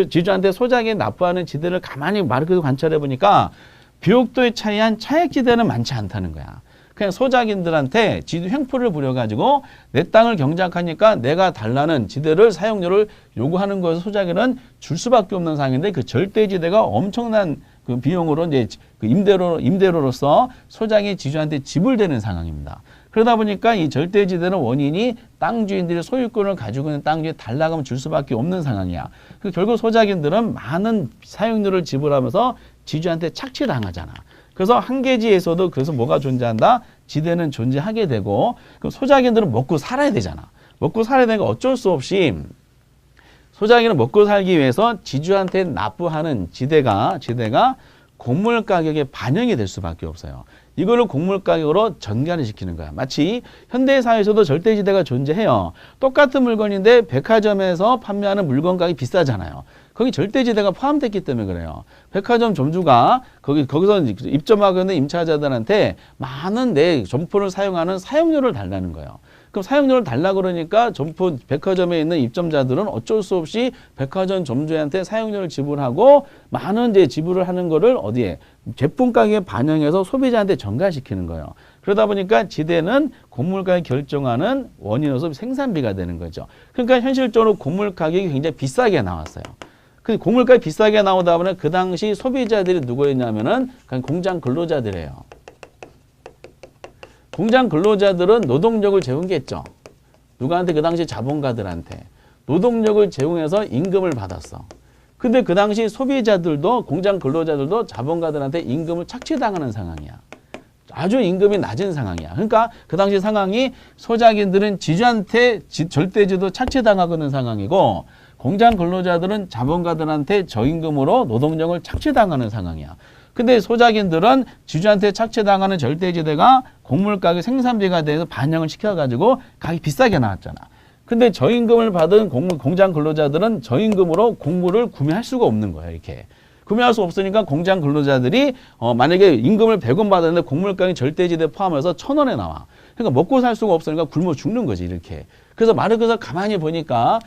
지주한테 소작에 납부하는 지대를 가만히 마르크스 관찰해 보니까 비옥도에 차이한 차액지대는 많지 않다는 거야. 그냥 소작인들한테 지주 횡포를 부려가지고 내 땅을 경작하니까 내가 달라는 지대를 사용료를 요구하는 거에서 소작인은 줄 수밖에 없는 상황인데 그 절대지대가 엄청난 그 비용으로 이제 그 임대로로서 소작이 지주한테 지불되는 상황입니다. 그러다 보니까 이 절대지대는 원인이 땅 주인들이 소유권을 가지고 있는 땅 주에 달라고 하면 줄 수밖에 없는 상황이야. 결국 소작인들은 많은 사용료를 지불하면서 지주한테 착취당하잖아. 그래서 한계지에서도 그래서 뭐가 존재한다? 지대는 존재하게 되고 그럼 소작인들은 먹고 살아야 되잖아. 먹고 살아야 되니까 어쩔 수 없이 소작인은 먹고 살기 위해서 지주한테 납부하는 지대가 곡물 가격에 반영이 될 수밖에 없어요. 이거를 곡물 가격으로 전가를 시키는 거야. 마치 현대사회에서도 절대지대가 존재해요. 똑같은 물건인데 백화점에서 판매하는 물건 가격이 비싸잖아요. 거기 절대지대가 포함됐기 때문에 그래요. 백화점 점주가 거기서 입점하고 있는 임차자들한테 많은 내 점포를 사용하는 사용료를 달라는 거예요. 그럼 사용료를 달라 그러니까 점포 백화점에 있는 입점자들은 어쩔 수 없이 백화점 점주한테 사용료를 지불하고 많은 이제 지불을 하는 거를 어디에 제품 가격에 반영해서 소비자한테 전가시키는 거예요. 그러다 보니까 지대는 곡물 가격 결정하는 원인으로서 생산비가 되는 거죠. 그러니까 현실적으로 곡물 가격이 굉장히 비싸게 나왔어요. 그 곡물 가격이 비싸게 나오다 보면 그 당시 소비자들이 누구였냐면은 그냥 공장 근로자들이에요. 공장 근로자들은 노동력을 제공했죠. 누구한테? 그 당시 자본가들한테. 노동력을 제공해서 임금을 받았어. 근데 그 당시 소비자들도 공장 근로자들도 자본가들한테 임금을 착취당하는 상황이야. 아주 임금이 낮은 상황이야. 그러니까 그 당시 상황이 소작인들은 지주한테 절대지도 착취당하고 있는 상황이고 공장 근로자들은 자본가들한테 저임금으로 노동력을 착취당하는 상황이야. 근데 소작인들은 지주한테 착취당하는 절대지대가 곡물 가격 생산비가 돼서 반영을 시켜가지고 가격이 비싸게 나왔잖아. 근데 저임금을 받은 공장 근로자들은 저임금으로 곡물을 구매할 수가 없는 거야. 이렇게. 구매할 수 없으니까 공장 근로자들이 만약에 임금을 100원 받았는데 곡물 가격이 절대지대 포함해서 1,000원에 나와. 그러니까 먹고 살 수가 없으니까 굶어 죽는 거지. 이렇게. 그래서 마르크스가 가만히 보니까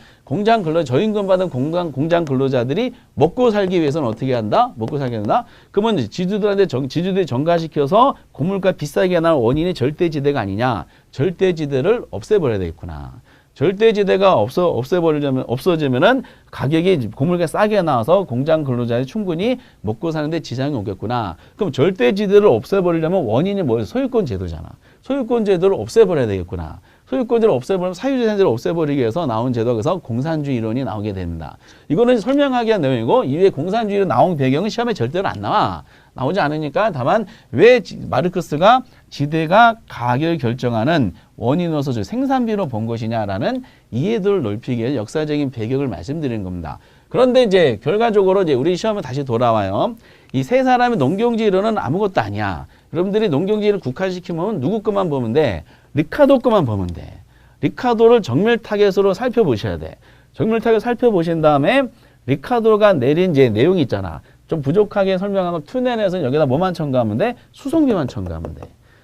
저임금 받은 공장 근로자들이 먹고 살기 위해서는 어떻게 한다? 먹고 살게 한다? 그러면 지주들이 전가시켜서 곡물가 비싸게 나온 원인이 절대지대가 아니냐? 절대지대를 없애버려야 되겠구나. 절대지대가 없어지면은 가격이 곡물가 싸게 나와서 공장 근로자들이 충분히 먹고 사는데 지장이 오겠구나. 그럼 절대지대를 없애버리려면 원인이 뭐예요? 소유권 제도잖아. 소유권 제도를 없애버려야 되겠구나. 소유권제를 없애버리면 사유재산제를 없애버리기 위해서 나온 제도가 그래서 공산주의 이론이 나오게 됩니다. 이거는 설명하기 위한 내용이고 이후에 공산주의로 나온 배경은 시험에 절대로 안 나와. 나오지 않으니까 다만 왜 마르크스가 지대가 가격을 결정하는 원인으로서 생산비로 본 것이냐라는 이해도를 넓히기 위해 역사적인 배경을 말씀드리는 겁니다. 그런데 이제 결과적으로 이제 우리 시험에 다시 돌아와요. 이 세 사람의 농경지 이론은 아무것도 아니야. 여러분들이 농경지를 국한시키면 누구 것만 보면 돼? 리카도 것만 보면 돼. 리카도를 정밀 타겟으로 살펴보셔야 돼. 정밀 타겟 살펴보신 다음에 리카도가 내린 이제 내용이 있잖아. 좀 부족하게 설명하면 투넨에서는 여기다 뭐만 첨가하면 돼? 수송비만 첨가하면 돼.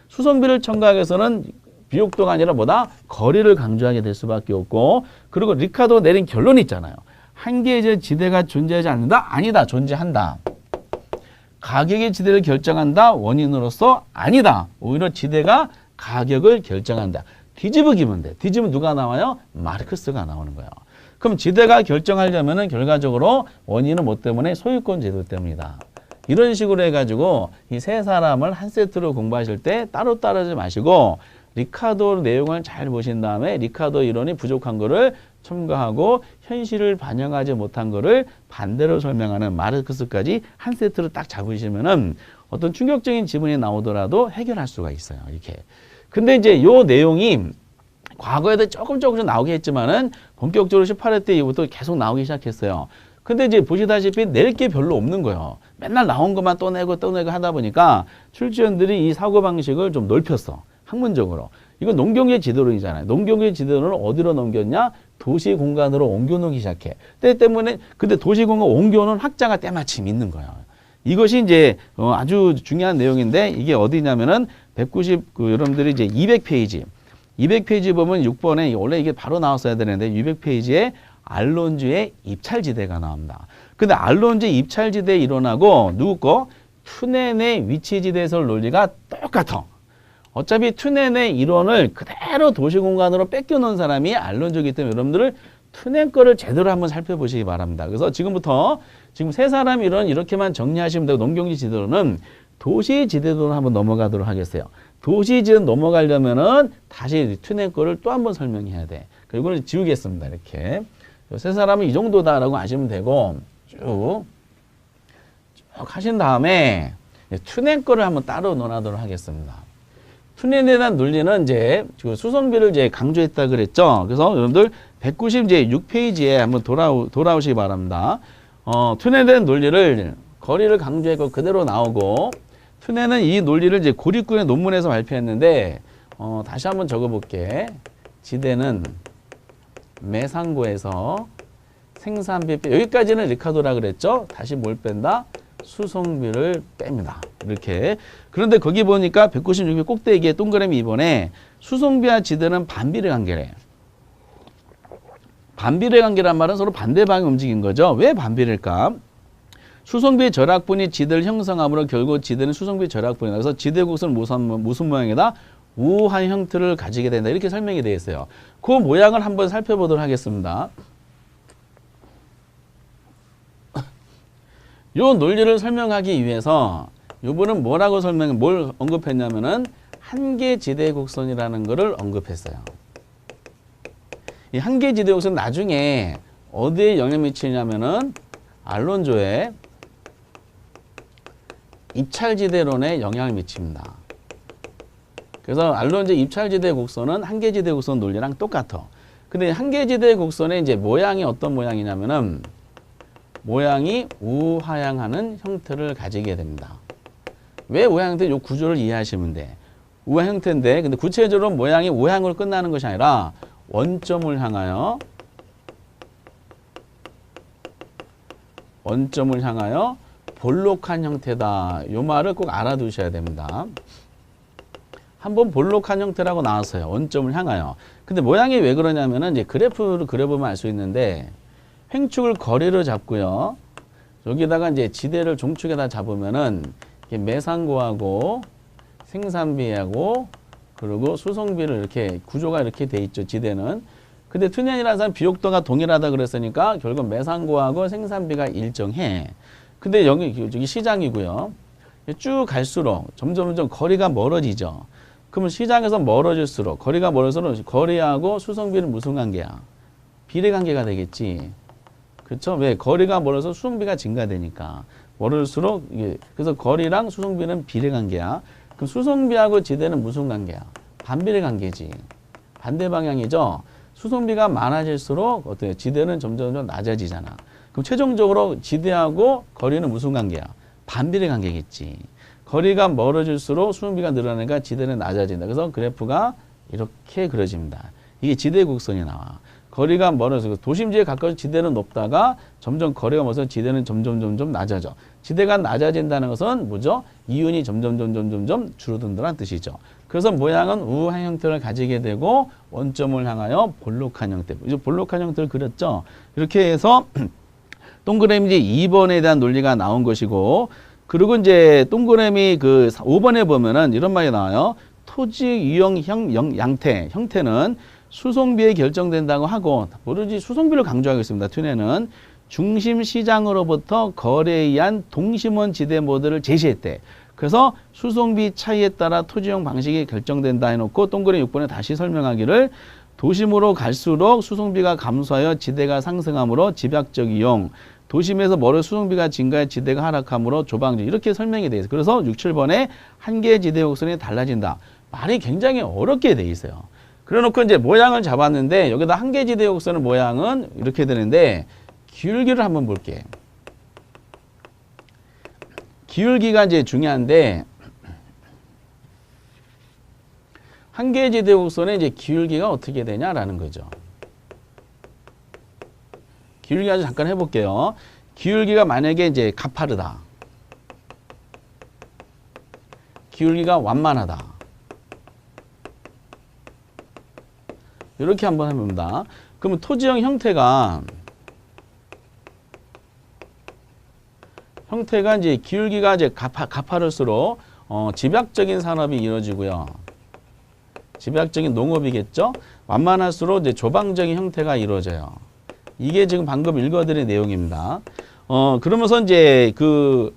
수송비를 첨가하기 위해서는 비용도가 아니라 뭐다? 거리를 강조하게 될 수밖에 없고 그리고 리카도가 내린 결론이 있잖아요. 한 개의 지대가 존재하지 않는다? 아니다. 존재한다. 가격의 지대를 결정한다? 원인으로서 아니다. 오히려 지대가 가격을 결정한다. 뒤집으기면 돼. 뒤집으면 누가 나와요? 마르크스가 나오는 거예요. 그럼 지대가 결정하려면은 결과적으로 원인은 뭐 때문에? 소유권 제도 때문이다. 이런 식으로 해가지고 이 세 사람을 한 세트로 공부하실 때 따로 따르지 마시고 리카도 내용을 잘 보신 다음에 리카도 이론이 부족한 거를 첨가하고 현실을 반영하지 못한 거를 반대로 설명하는 마르크스까지 한 세트로 딱 잡으시면은 어떤 충격적인 지문이 나오더라도 해결할 수가 있어요. 이렇게. 근데 이제 요 내용이 과거에도 조금씩 나오게 했지만은 본격적으로 18회 때 이후부터 계속 나오기 시작했어요. 근데 이제 보시다시피 낼 게 별로 없는 거예요. 맨날 나온 것만 또 내고 하다 보니까 출제원들이 이 사고방식을 좀 넓혔어. 학문적으로. 이건 농경계 지도론이잖아요. 농경계 지도론을 어디로 넘겼냐? 도시 공간으로 옮겨놓기 시작해. 때문에 근데 도시 공간 옮겨놓은 학자가 때마침 있는 거예요. 이것이 이제 아주 중요한 내용인데 이게 어디냐면은 여러분들이 이제 200페이지 보면 6번에 원래 이게 바로 나왔어야 되는데 200페이지에 알론주의 입찰지대가 나옵니다. 근데 알론주의 입찰지대 이론하고 누구 거? 투넨의 위치지대설 논리가 똑같아. 어차피 투넨의 이론을 그대로 도시공간으로 뺏겨놓은 사람이 알론주이기 때문에 여러분들을 투넨 거를 제대로 한번 살펴보시기 바랍니다. 그래서 지금부터 지금 세 사람 이론 이렇게만 정리하시면 되고 농경지 지도로는 도시지대도로 한번 넘어가도록 하겠어요. 도시지대 넘어가려면은 다시 투넨 거를 또 한번 설명해야 돼. 그리고 지우겠습니다. 이렇게. 세 사람은 이 정도다라고 아시면 되고 쭉 하신 다음에 투넨 거를 한번 따로 논하도록 하겠습니다. 투넨에 대한 논리는 이제 수성비를 이제 강조했다 그랬죠. 그래서 여러분들 196페이지에 한번 돌아오시기 바랍니다. 투넨에 대한 논리를 거리를 강조했고 그대로 나오고 투넨은 이 논리를 이제 고립군의 논문에서 발표했는데 다시 한번 적어볼게. 지대는 매상고에서 생산비 여기까지는 리카도라 그랬죠. 다시 뭘 뺀다? 수송비를 뺍니다. 이렇게. 그런데 거기 보니까 196회 꼭대기에 동그라미 2번에 수송비와 지대는 반비례 관계래. 반비례 관계란 말은 서로 반대 방향 움직인 거죠. 왜 반비례일까? 수송비 절약분이 지대를 형성하므로 결국 지대는 수송비 절약분이다. 그래서 지대곡선은 무슨 모양이다? 우한 형태를 가지게 된다. 이렇게 설명이 되어 있어요. 그 모양을 한번 살펴보도록 하겠습니다. 요 논리를 설명하기 위해서 요번은 뭘 언급했냐면은 한계지대곡선이라는 거를 언급했어요. 이 한계지대곡선 나중에 어디에 영향을 미치냐면은 알론조의 입찰지대론에 영향을 미칩니다. 그래서 알론조 입찰지대 곡선은 한계지대 곡선 논리랑 똑같아. 근데 한계지대 곡선의 이제 모양이 어떤 모양이냐면은 모양이 우하향하는 형태를 가지게 됩니다. 왜 우하향 형태? 요 구조를 이해하시면 돼. 우하향 형태인데 근데 구체적으로 모양이 우하향으로 끝나는 것이 아니라 원점을 향하여 볼록한 형태다. 요 말을 꼭 알아두셔야 됩니다. 한번 볼록한 형태라고 나왔어요. 원점을 향하여. 근데 모양이 왜 그러냐면은 이제 그래프를 그려보면 알 수 있는데 횡축을 거리를 잡고요. 여기다가 이제 지대를 종축에다 잡으면은 매상고하고 생산비하고 그리고 수송비를 이렇게 구조가 이렇게 돼 있죠. 지대는. 근데 투년이라는 사람 비옥도가 동일하다 그랬으니까 결국 매상고하고 생산비가 일정해. 근데 여기 시장이고요. 쭉 갈수록 점점 거리가 멀어지죠. 그러면 시장에서 멀어질수록 거리가 멀어질수록 거리하고 수송비는 무슨 관계야? 비례 관계가 되겠지. 그렇죠? 왜? 거리가 멀어서 수송비가 증가되니까. 멀을수록 이게 그래서 거리랑 수송비는 비례 관계야. 그럼 수송비하고 지대는 무슨 관계야? 반비례 관계지. 반대 방향이죠. 수송비가 많아질수록 어때요? 지대는 점점 낮아지잖아. 그럼 최종적으로 지대하고 거리는 무슨 관계야? 반비례 관계겠지. 거리가 멀어질수록 수송비가 늘어나니까 지대는 낮아진다. 그래서 그래프가 이렇게 그려집니다. 이게 지대 곡선이 나와. 거리가 멀어서 도심지에 가까워서 지대는 높다가 점점 거리가 멀어서 지대는 점점 낮아져. 지대가 낮아진다는 것은 뭐죠? 이윤이 점점 줄어든다는 뜻이죠. 그래서 모양은 우하향 형태를 가지게 되고 원점을 향하여 볼록한 형태. 이제 볼록한 형태를 그렸죠. 이렇게 해서 동그라미 이제 2번에 대한 논리가 나온 것이고, 그리고 이제 동그라미 그 5번에 보면은 이런 말이 나와요. 토지 유형형 형태는 수송비에 결정된다고 하고, 모르지 수송비를 강조하고 있습니다. 튜네는 중심 시장으로부터 거래에 의한 동심원 지대 모델을 제시했대. 그래서 수송비 차이에 따라 토지용 방식이 결정된다 해놓고 동그라미 6번에 다시 설명하기를 도심으로 갈수록 수송비가 감소하여 지대가 상승하므로 집약적 이용, 도심에서 멀어 수송비가 증가해 지대가 하락하므로 조방지, 이렇게 설명이 되어 있어요. 그래서 6, 7번에 한 개의 지대 곡선이 달라진다. 말이 굉장히 어렵게 되어 있어요. 그래 놓고 이제 모양을 잡았는데 여기다 한 개 지대 곡선의 모양은 이렇게 되는데 기울기를 한번 볼게. 기울기가 이제 중요한데 한 개 지대 곡선의 이제 기울기가 어떻게 되냐라는 거죠. 기울기 아주 잠깐 해볼게요. 기울기가 만약에 이제 가파르다. 기울기가 완만하다. 이렇게 한번 해봅니다. 그러면 토지형 형태가 이제 기울기가 이제 가파를수록 집약적인 산업이 이루어지고요. 집약적인 농업이겠죠. 완만할수록 이제 조방적인 형태가 이루어져요. 이게 지금 방금 읽어드린 내용입니다. 그러면서 이제 그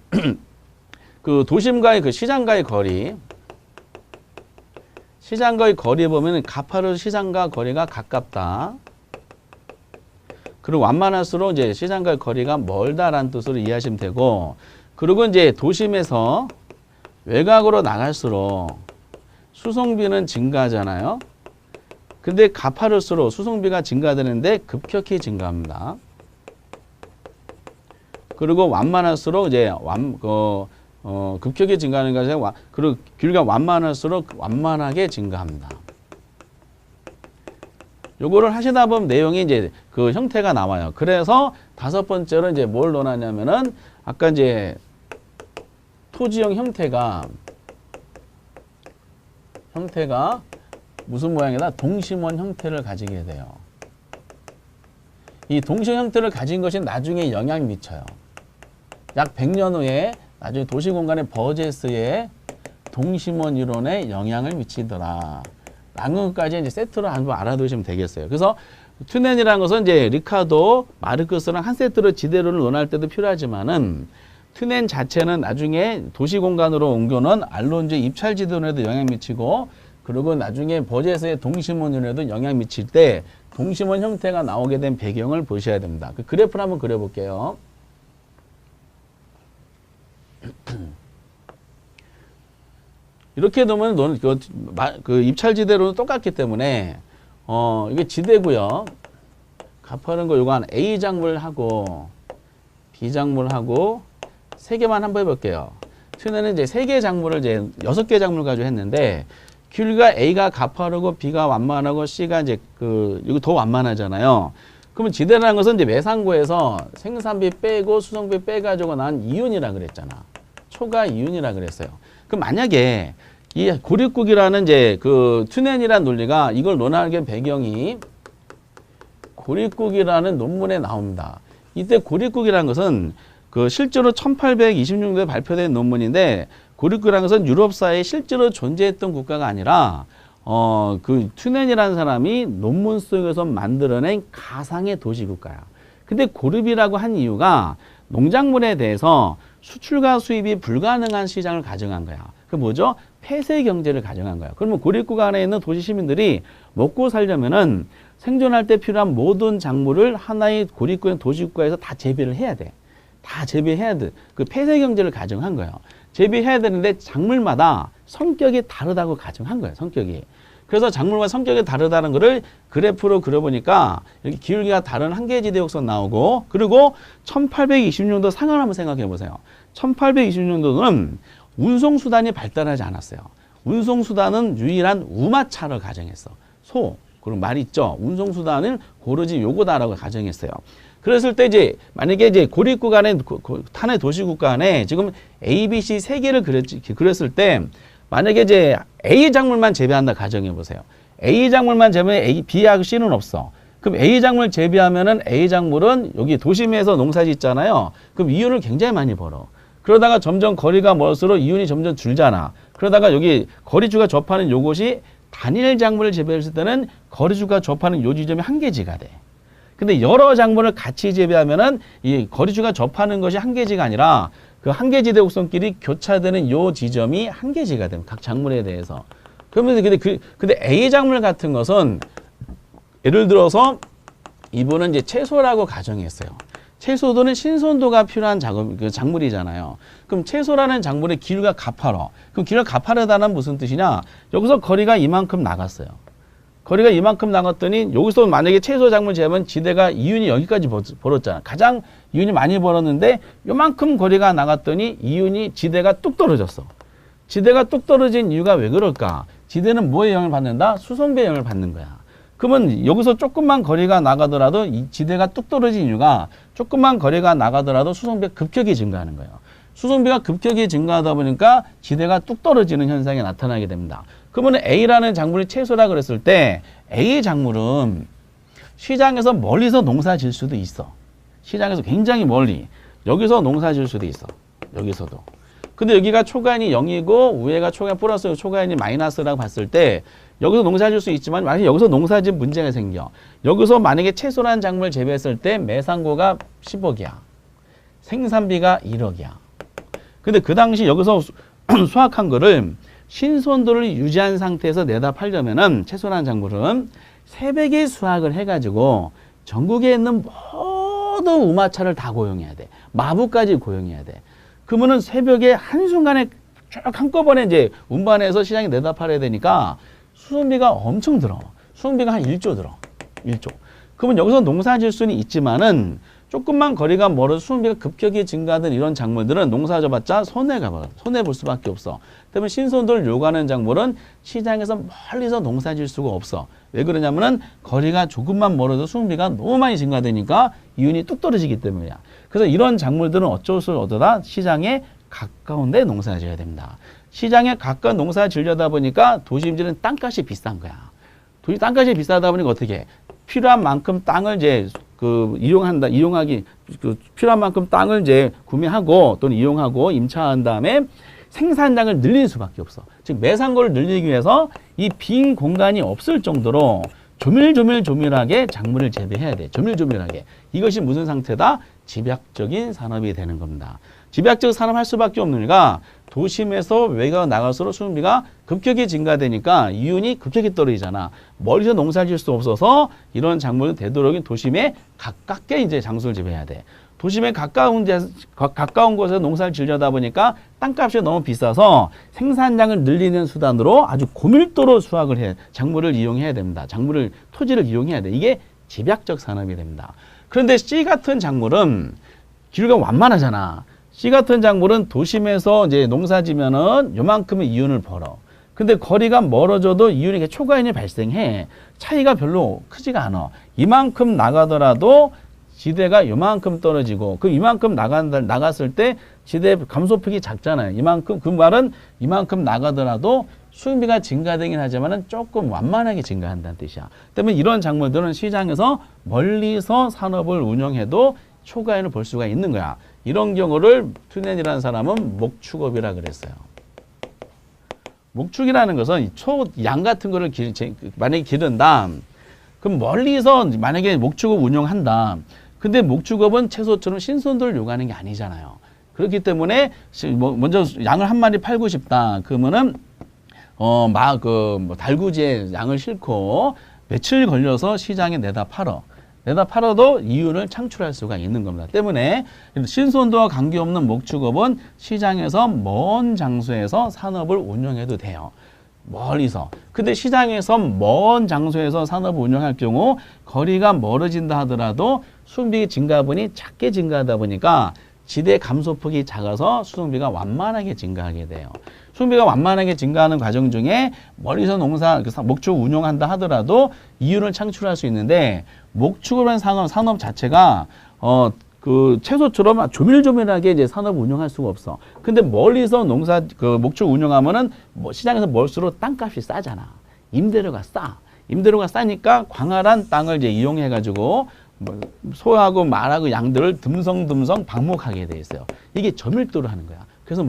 도심과의 그 시장과의 거리, 시장과의 거리에 보면은 가파른 시장과 거리가 가깝다. 그리고 완만할수록 이제 시장과의 거리가 멀다라는 뜻으로 이해하시면 되고, 그리고 이제 도심에서 외곽으로 나갈수록 수송비는 증가하잖아요. 근데 가파를수록 수송비가 증가되는데 급격히 증가합니다. 그리고 완만할수록 이제 급격히 증가하는 것이 아니라 그리고 기울기가 완만할수록 완만하게 증가합니다. 요거를 하시다 보면 내용이 이제 그 형태가 나와요. 그래서 다섯 번째로 이제 뭘 논하냐면은 아까 이제 토지형 형태가 무슨 모양이다? 동심원 형태를 가지게 돼요. 이 동심원 형태를 가진 것이 나중에 영향을 미쳐요. 약 100년 후에 나중에 도시공간의 버제스의 동심원 이론에 영향을 미치더라. 라는 것까지 이제 세트로 한번 알아두시면 되겠어요. 그래서 튜넨이라는 것은 이제 리카도, 마르크스랑 한 세트로 지대론을 논할 때도 필요하지만은 튜넨 자체는 나중에 도시공간으로 옮겨놓은 알론주의 입찰지도론에도 영향을 미치고, 그리고 나중에 버제스의 동심원론에도 영향을 미칠 때 동심원 형태가 나오게 된 배경을 보셔야 됩니다. 그 그래프를 한번 그려볼게요. 이렇게 되면 그 입찰지대로는 똑같기 때문에 이게 지대고요. 가파른 거 요거 한 A 작물하고 B 작물하고 세 개만 한번 해볼게요. 튜네는 이제 세 개 작물을 이제 6개 작물 가지고 했는데 기울기가 A가 가파르고 B가 완만하고 C가 이제 이거 더 완만하잖아요. 그러면 지대라는 것은 이제 매상고에서 생산비 빼고 수송비 빼가지고 난 이윤이라 그랬잖아. 초과 이윤이라 그랬어요. 그럼 만약에 이 고립국이라는 이제 튜넨이라는 논리가 이걸 논하는 배경이 고립국이라는 논문에 나옵니다. 이때 고립국이라는 것은 실제로 1826년도에 발표된 논문인데 고립국이라는 것은 유럽사회에 실제로 존재했던 국가가 아니라 튜넨이라는 사람이 논문 속에서 만들어낸 가상의 도시국가야. 근데 고립이라고 한 이유가 농작물에 대해서 수출과 수입이 불가능한 시장을 가정한 거야. 그 뭐죠? 폐쇄 경제를 가정한 거야. 그러면 고립국 안에 있는 도시 시민들이 먹고 살려면은 생존할 때 필요한 모든 작물을 하나의 고립국의 도시국가에서 다 재배를 해야 돼. 다 재배해야 돼. 그 폐쇄 경제를 가정한 거예요. 재배해야 되는데 작물마다 성격이 다르다고 가정한 거예요. 성격이. 그래서 작물과 성격이 다르다는 거를 그래프로 그려보니까 여기 기울기가 다른 한계지대 곡선 나오고 그리고 1820년도 상황을 한번 생각해 보세요. 1820년도는 운송수단이 발달하지 않았어요. 운송수단은 유일한 우마차를 가정했어. 그럼 말 있죠. 운송수단은 고르지 요거다라고 가정했어요. 그랬을 때 이제 만약에 이제 고립국 안에 탄핵 도시국 간에 지금 A, B, C 세 개를 그렸을 때 만약에 이제 A 작물만 재배한다 가정해 보세요. A 작물만 재배하면 A, B하고 C는 없어. 그럼 A 작물 재배하면은 A 작물은 여기 도심에서 농사 짓잖아요. 그럼 이윤을 굉장히 많이 벌어. 그러다가 점점 거리가 멀수록 이윤이 점점 줄잖아. 그러다가 여기 거리주가 접하는 요것이 단일 작물을 재배했을 때는 거리주가 접하는 요 지점이 한계지가 돼. 근데 여러 작물을 같이 재배하면은 이 거리주가 접하는 것이 한계지가 아니라 그 한계지대 곡선끼리 교차되는 요 지점이 한계지가 됩니다. 각 작물에 대해서. 그러면 근데 A 작물 같은 것은 예를 들어서 이분은 이제 채소라고 가정했어요. 채소도는 신선도가 필요한 작물이잖아요. 그럼 채소라는 작물의 기울기가 가파러. 그럼 기울기가 가파르다는 무슨 뜻이냐? 여기서 거리가 이만큼 나갔어요. 거리가 이만큼 나갔더니 여기서 만약에 채소 작물 재면 지대가 이윤이 여기까지 벌었잖아. 가장 이윤이 많이 벌었는데 요만큼 거리가 나갔더니 이윤이 지대가 뚝 떨어졌어. 지대가 뚝 떨어진 이유가 왜 그럴까? 지대는 뭐에 영향을 받는다? 수송비에 영향을 받는 거야. 그러면 여기서 조금만 거리가 나가더라도 이 지대가 뚝 떨어진 이유가 조금만 거리가 나가더라도 수송비가 급격히 증가하는 거예요. 수송비가 급격히 증가하다 보니까 지대가 뚝 떨어지는 현상이 나타나게 됩니다. 그러면 A라는 작물이 채소라 그랬을 때 A 작물은 시장에서 멀리서 농사 질 수도 있어. 시장에서 굉장히 멀리. 여기서 농사 질 수도 있어. 여기서도. 근데 여기가 초과인이 0이고 위에가 초과인 플러스 초과인이 마이너스라고 봤을 때 여기서 농사 질 수 있지만 만약에 여기서 농사 질 문제가 생겨. 여기서 만약에 채소라는 작물을 재배했을 때 매상고가 10억이야. 생산비가 1억이야. 근데 그 당시 여기서 수확한 거를 신선도를 유지한 상태에서 내다 팔려면은 채소라는 작물은 새벽에 수확을 해가지고 전국에 있는 모든 우마차를 다 고용해야 돼. 마부까지 고용해야 돼. 그러면은 새벽에 한순간에 쭉 한꺼번에 이제 운반해서 시장에 내다 팔아야 되니까 수송비가 엄청 들어. 수송비가 한 1조 들어. 1조. 그러면 여기서 농사 질 수는 있지만은 조금만 거리가 멀어서 수송비가 급격히 증가하는 이런 작물들은 농사 져봤자 손해볼 수밖에 없어. 때문에 신선도를 요구하는 작물은 시장에서 멀리서 농사 질 수가 없어. 왜 그러냐면은 거리가 조금만 멀어도 수송비가 너무 많이 증가되니까 이윤이 뚝 떨어지기 때문이야. 그래서 이런 작물들은 어쩔 수 없다 시장에 가까운 데 농사 지어야 됩니다. 시장에 가까운 농사 지으려다 보니까 도심지는 땅값이 비싼 거야. 땅값이 비싸다 보니까 어떻게 해? 필요한 만큼 땅을 이제 필요한 만큼 땅을 이제 구매하고 또는 이용하고 임차한 다음에 생산량을 늘릴 수밖에 없어. 즉 매상고를 늘리기 위해서 이 빈 공간이 없을 정도로 조밀조밀하게 작물을 재배해야 돼. 조밀조밀하게. 이것이 무슨 상태다? 집약적인 산업이 되는 겁니다. 집약적 산업 할 수밖에 없는 이유가 도심에서 외곽 나갈수록 수송비가 급격히 증가되니까 이윤이 급격히 떨어지잖아. 멀리서 농사 지을 수 없어서 이런 작물은 되도록이면 도심에 가깝게 이제 장소를 재배해야 돼. 도심에 가까운 곳에서 농사를 지려다 보니까 땅값이 너무 비싸서 생산량을 늘리는 수단으로 아주 고밀도로 수확을 해 작물을 이용해야 됩니다. 토지를 이용해야 돼. 이게 집약적 산업이 됩니다. 그런데 씨 같은 작물은 기후가 완만하잖아. 씨 같은 작물은 도심에서 이제 농사지면은 요만큼의 이윤을 벌어. 근데 거리가 멀어져도 이윤이 초과이윤이 발생해. 차이가 별로 크지가 않아. 이만큼 나가더라도 지대가 요만큼 떨어지고, 그 이만큼 나갔을 때 지대 감소폭이 작잖아요. 이만큼, 그 말은 이만큼 나가더라도 수익비가 증가되긴 하지만은 조금 완만하게 증가한다는 뜻이야. 때문에 이런 작물들은 시장에서 멀리서 산업을 운영해도 초과이윤을 볼 수가 있는 거야. 이런 경우를 튜넨이라는 사람은 목축업이라 그랬어요. 목축이라는 것은 양 같은 거를 만약에 기른다. 그럼 멀리서 만약에 목축업 운영한다. 근데 목축업은 채소처럼 신선도를 요구하는 게 아니잖아요. 그렇기 때문에 먼저 양을 한 마리 팔고 싶다. 그러면은 달구지에 양을 싣고 며칠 걸려서 시장에 내다 팔아도 이윤을 창출할 수가 있는 겁니다. 때문에 신선도와 관계없는 목축업은 시장에서 먼 장소에서 산업을 운영해도 돼요. 멀리서. 근데 시장에서 먼 장소에서 산업을 운영할 경우 거리가 멀어진다 하더라도 수송비 증가분이 작게 증가하다 보니까 지대 감소폭이 작아서 수송비가 완만하게 증가하게 돼요. 수송비가 완만하게 증가하는 과정 중에 멀리서 목축 운영한다 하더라도 이윤을 창출할 수 있는데 목축이라는 산업 자체가 채소처럼 조밀조밀하게 이제 산업 운영할 수가 없어. 근데 멀리서 목축 운영하면은 시장에서 멀수록 땅값이 싸잖아. 임대료가 싸. 임대료가 싸니까 광활한 땅을 이제 이용해가지고 소하고 말하고 양들을 듬성듬성 방목하게 돼 있어요. 이게 저밀도로 하는 거야. 그래서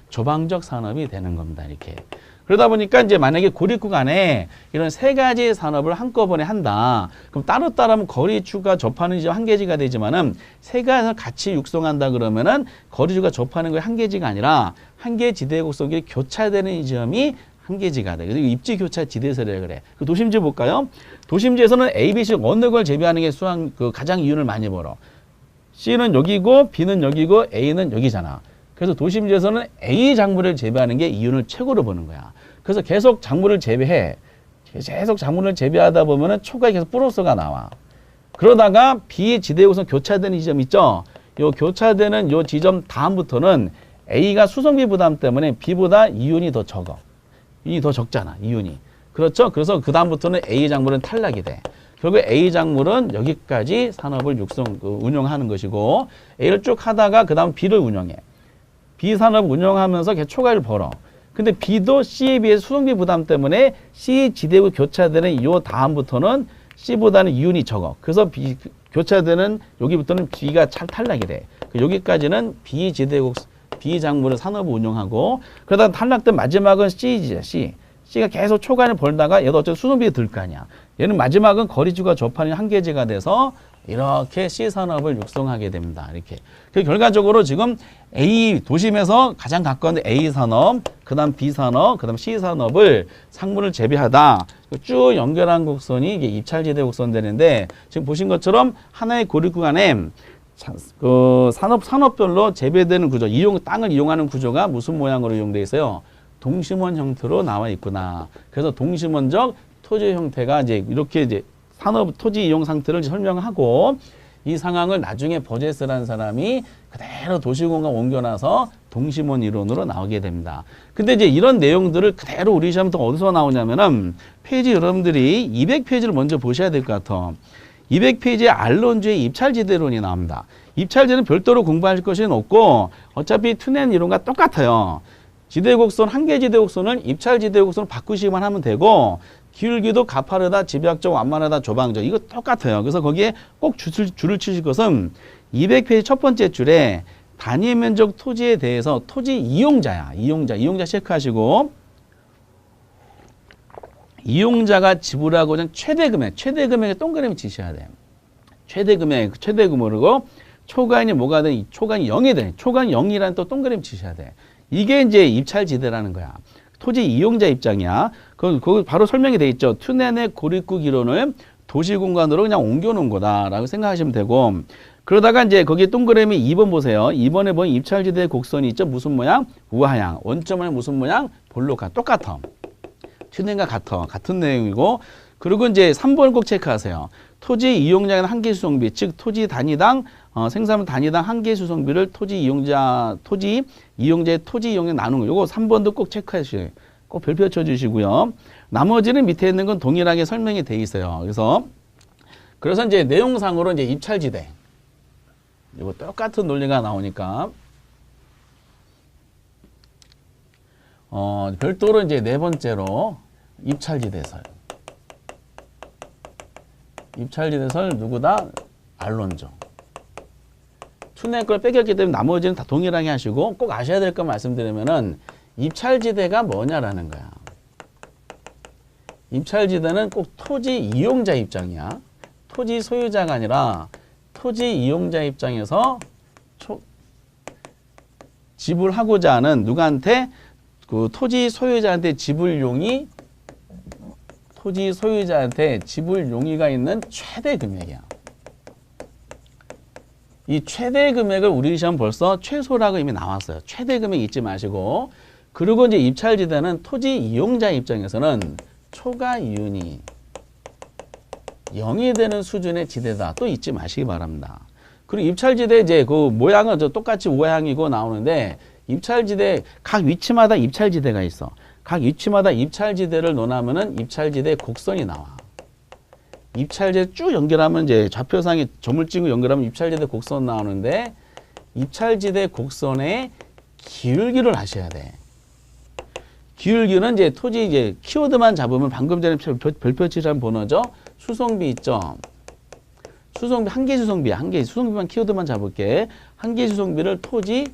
조방적 산업이 되는 겁니다. 이렇게. 그러다 보니까 이제 만약에 고립구간에 이런 세 가지 산업을 한꺼번에 한다. 그럼 따로따로 하면 거리주가 접하는 지점 한 개지가 되지만은 세 가지를 같이 육성한다 그러면은 거리주가 접하는 게 한 개지가 아니라 한 개 지대 곡선이 교차되는 이 지점이 한 개지가 돼. 그래서 입지 교차 지대설이라 그래. 그 도심지 볼까요? 도심지에서는 A, B, C 어느 걸 재배하는 게 가장 이윤을 많이 벌어. C는 여기고 B는 여기고 A는 여기잖아. 그래서 도심지에서는 A 작물을 재배하는 게 이윤을 최고로 보는 거야. 그래서 계속 작물을 재배해. 계속 작물을 재배하다 보면은 초과에 계속 플러스가 나와. 그러다가 B 지대우선 교차되는 지점 있죠? 요 교차되는 요 지점 다음부터는 A가 수송비 부담 때문에 B보다 이윤이 더 적어. 이윤이 더 적잖아, 이윤이. 그렇죠? 그래서 그 다음부터는 A 작물은 탈락이 돼. 결국 A 작물은 여기까지 산업을 운영하는 것이고 A를 쭉 하다가 그 다음 B를 운영해. B 산업 운영하면서 계속 초과를 벌어. 근데 B도 C에 비해서 수송비 부담 때문에 C 지대구 교차되는 요 다음부터는 C보다는 이윤이 적어. 그래서 B 교차되는 여기부터는 B가 탈락이 돼. 여기까지는 B 지대국 B 작물을 산업을 운영하고 그러다가 탈락된 마지막은 C지야. C가 계속 초과를 벌다가 얘도 어쨌든 수송비가 들 거 아니야. 얘는 마지막은 거리주가 접하는 한계지가 돼서 이렇게 C산업을 육성하게 됩니다. 이렇게. 결과적으로 지금 A, 도심에서 가장 가까운 A산업, 그 다음 B산업, 그 다음 C산업을 상물을 재배하다. 쭉 연결한 곡선이 이게 입찰지대 곡선 되는데 지금 보신 것처럼 하나의 고립구간에 산업별로 재배되는 구조, 땅을 이용하는 구조가 무슨 모양으로 이용되어 있어요? 동심원 형태로 나와 있구나. 그래서 동심원적 토지 형태가 이렇게 산업 토지 이용 상태를 설명하고 이 상황을 나중에 버제스라는 사람이 그대로 도시공간 옮겨놔서 동심원 이론으로 나오게 됩니다. 근데 이런 내용들을 그대로 우리 시험에 어디서 나오냐면은 페이지 여러분들이 200페이지를 먼저 보셔야 될 것 같아. 200페이지에 알론주의 입찰지대론이 나옵니다. 입찰지는 별도로 공부할 것은 없고 어차피 튜넨 이론과 똑같아요. 지대곡선, 한계지대곡선을 입찰지대곡선으로 바꾸시기만 하면 되고 기울기도 가파르다, 집약적, 완만하다, 조방적 이거 똑같아요. 그래서 거기에 꼭 줄을 치실 것은 200페이지 첫 번째 줄에 단위 면적 토지에 대해서 토지 이용자야. 이용자 체크하시고 이용자가 지불하고자 하는 최대 금액에 동그라미 치셔야 돼요. 최대 금액으로 초과인이 뭐가 돼? 초과인이 0이 돼. 초과인 0이라는 또 동그라미 치셔야 돼. 이게 이제 입찰지대라는 거야. 토지 이용자 입장이야. 그거 바로 설명이 돼 있죠. 튜넨의 고립구 기론을 도시공간으로 그냥 옮겨놓은 거다라고 생각하시면 되고 그러다가 이제 거기에 동그라미 2번 보세요. 2번에 보면 입찰지대 곡선이 있죠. 무슨 모양? 우하향. 원점은 무슨 모양? 볼록한. 똑같아. 튜닝과 같은 내용이고, 그리고 이제 3번을 꼭 체크하세요. 토지 이용량의 한계 수송비, 즉 토지 단위당 생산 단위당 한계 수송비를 토지 이용자의 토지 이용량 나누는 거. 요거 3번도 꼭 체크해 주세요. 꼭 별표 쳐 주시고요. 나머지는 밑에 있는 건 동일하게 설명이 돼 있어요. 그래서 이제 내용상으로 이제 입찰지대. 이거 똑같은 논리가 나오니까 별도로 이제 네 번째로 입찰지대설. 입찰지대설 누구다? 알론조. 투네 걸 빼겼기 때문에 나머지는 다 동일하게 하시고, 꼭 아셔야 될 거 말씀드리면은 입찰지대가 뭐냐라는 거야. 입찰지대는 꼭 토지 이용자 입장이야. 토지 소유자가 아니라 토지 이용자 입장에서 지불하고자 하는 누구한테? 그 토지 소유자한테 지불 용의가 있는 최대 금액이야. 이 최대 금액을 우리 시험 벌써 최소라고 이미 나왔어요. 최대 금액 잊지 마시고, 그리고 이제 입찰지대는 토지 이용자 입장에서는 초과 이윤이 0이 되는 수준의 지대다. 또 잊지 마시기 바랍니다. 그리고 입찰지대 이제 그 모양은 똑같이 우하향이고 나오는데, 입찰지대 각 위치마다 입찰지대가 있어. 각 위치마다 입찰지대를 논하면은 입찰지대 곡선이 나와. 입찰지대 쭉 연결하면 이제 좌표상에 점을 찍고 연결하면 입찰지대 곡선 나오는데, 입찰지대 곡선의 기울기를 아셔야 돼. 기울기는 이제 토지 이제 키워드만 잡으면 방금 전에 별표 칠한 번호죠. 수송비 있죠. 수송비 한계 수송비만 키워드만 잡을게. 한계 수송비를 토지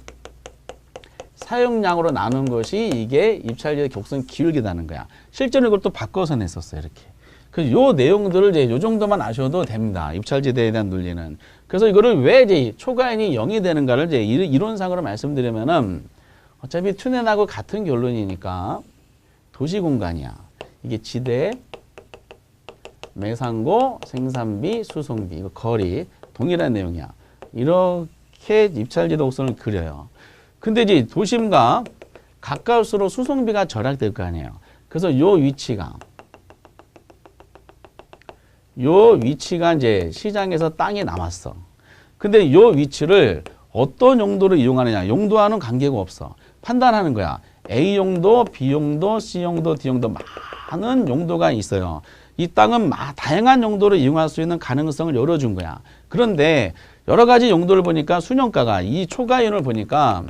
사용량으로 나눈 것이 이게 입찰지대 곡선 기울기라는 거야. 실제로 이걸 또 바꿔서 냈었어요. 이렇게. 그래서 요 내용들을 이제 요 정도만 아셔도 됩니다. 입찰지대에 대한 논리는. 그래서 이거를 왜 이제 초과인이 0이 되는가를 이제 이론상으로 말씀드리면은, 어차피 튜넨하고 같은 결론이니까 도시 공간이야. 이게 지대, 매상고, 생산비, 수송비, 이거 거리 동일한 내용이야. 이렇게 입찰지대 곡선을 그려요. 근데 이제 도심과 가까울수록 수송비가 절약될 거 아니에요. 그래서 요 위치가 이제 시장에서 땅이 남았어. 근데 요 위치를 어떤 용도로 이용하느냐, 용도와는 관계가 없어. 판단하는 거야. A용도, B용도, C용도, D용도 많은 용도가 있어요. 이 땅은 다양한 용도로 이용할 수 있는 가능성을 열어준 거야. 그런데 여러 가지 용도를 보니까 순영가가 이 초과이윤을 보니까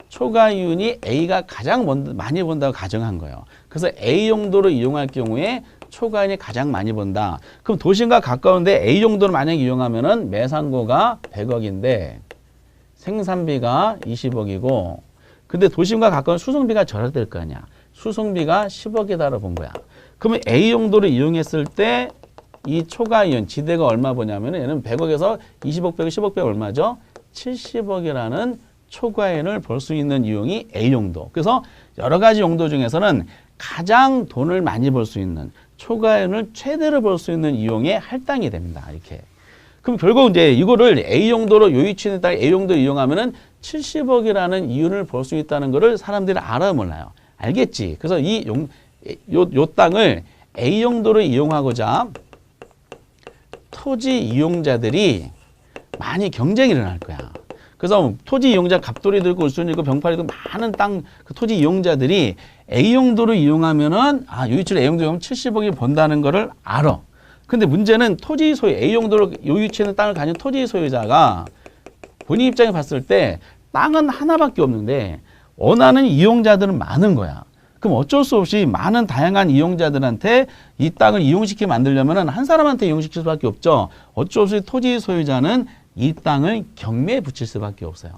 초과이윤이 A가 가장 많이 번다고 가정한 거예요. 그래서 A 용도로 이용할 경우에 초과이윤이 가장 많이 번다. 그럼 도심과 가까운데 A 용도를 만약에 이용하면은 매상고가 100억인데 생산비가 20억이고, 근데 도심과 가까운 수송비가 절약될 거 아니야. 수송비가 10억이다라고 본 거야. 그러면 A 용도를 이용했을 때 이 초과이윤 지대가 얼마 보냐면 얘는 100억에서 20억 빼고 10억 빼고 얼마죠? 70억이라는 초과이윤을 벌 수 있는 이용이 A 용도. 그래서 여러 가지 용도 중에서는 가장 돈을 많이 벌 수 있는 초과이윤을 최대로 벌 수 있는 이용에 할당이 됩니다. 이렇게. 그럼 결국 이제 이거를 A 용도로 요 위치에 딱 A 용도 이용하면은 70억이라는 이윤을 벌 수 있다는 거를 사람들이 알아 몰라요. 알겠지? 그래서 요 땅을 A 용도로 이용하고자 토지 이용자들이 많이 경쟁이 일어날 거야. 그래서 토지 이용자 갑돌이도 있고 울순이고 병팔이도 많은 땅 그 토지 이용자들이 A 용도로 이용하면은 요 위치로 A 용도로 이용하면 70억이 번다는 거를 알아. 근데 문제는 토지 소유 A 용도로 요 위치에 있는 땅을 가진 토지 소유자가 본인 입장에 봤을 때 땅은 하나밖에 없는데 원하는 이용자들은 많은 거야. 그럼 어쩔 수 없이 많은 다양한 이용자들한테 이 땅을 이용시키게 만들려면 한 사람한테 이용시킬 수밖에 없죠. 어쩔 수 없이 토지 소유자는 이 땅을 경매에 붙일 수밖에 없어요.